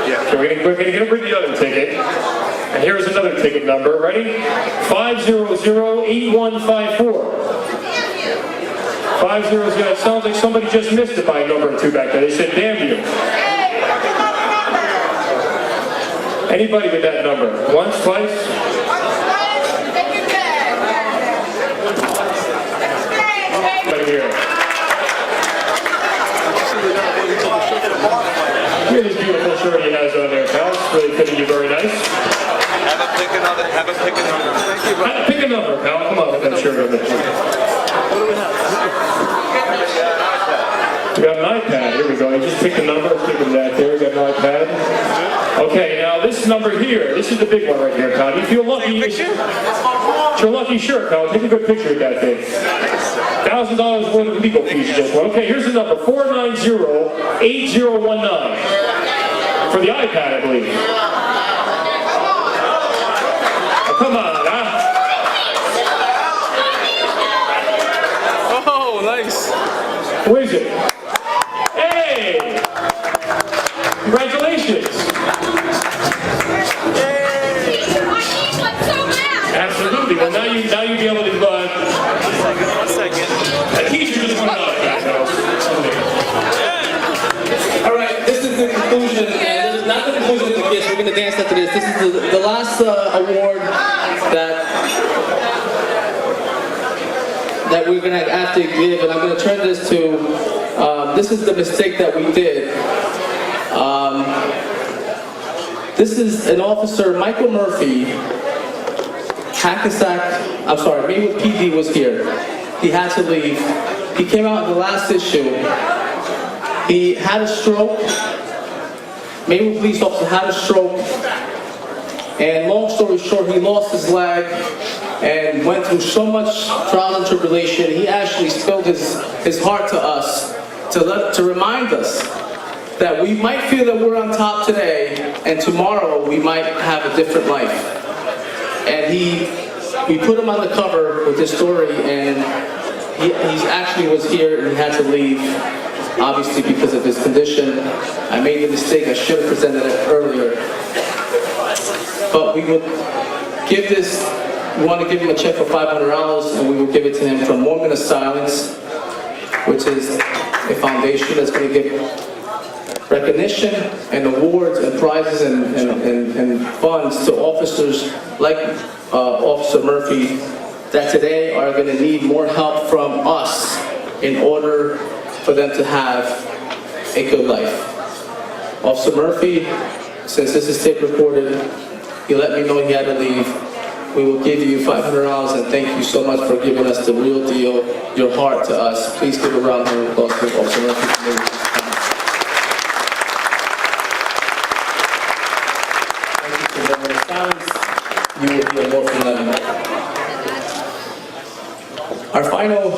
Yeah. Okay, we're going to bring the other ticket. And here's another ticket number. Ready? 5008154. 500. That sounds like somebody just missed it by a number or two back there. They said, damn you. Anybody with that number? Once, twice? Right here. Look at this beautiful shirt he has on there, pal. It's really fitting you very nice. Have a pick another. Thank you, bro. Pick a number, pal. Come on with that shirt on there. What do we have? We got an iPad. Here we go. You just pick a number. Click on that there. We got an iPad. Okay, now this number here. This is the big one right here, Kyle. You feel lucky. It's your lucky shirt, Kyle. Take a good picture of that thing. $1,000 worth of legal fees just one. Okay, here's the number. 490-8019. For the iPad, I believe. Oh, come on, huh? Oh, nice. Who is it? Hey! Congratulations! Absolutely. Well, now you'll be able to. One second. A teacher just went out. All right, this is the conclusion, and this is not the conclusion of the gifts. We're going to dance after this. This is the last award that we're going to have to give, and I'm going to turn this to. This is the mistake that we did. This is an officer, Michael Murphy. Maywood PD was here. He had to leave. He came out in the last issue. He had a stroke. Maywood police officer had a stroke. And long story short, he lost his leg and went through so much trial and tribulation. He actually spilled his heart to us to remind us that we might feel that we're on top today, and tomorrow we might have a different life. And we put him on the cover with this story, and he actually was here and he had to leave, obviously because of his condition. I made the mistake, I should have presented it earlier. But we would give this, we want to give him a check for $500, and we will give it to him from Moment of Silence, which is a foundation that's going to give recognition and awards and prizes and funds to officers like Officer Murphy that today are going to need more help from us in order for them to have a good life. Officer Murphy, since this is tape recorded, he let me know he had to leave. We will give you $500, and thank you so much for giving us the real deal, your heart to us. Please give a round of applause for Officer Murphy. You will hear more from them. Our final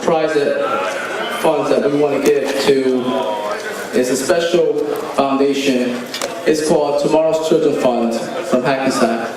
prize funds that we want to give to is a special foundation. It's called Tomorrow's Children Fund from Hackensack.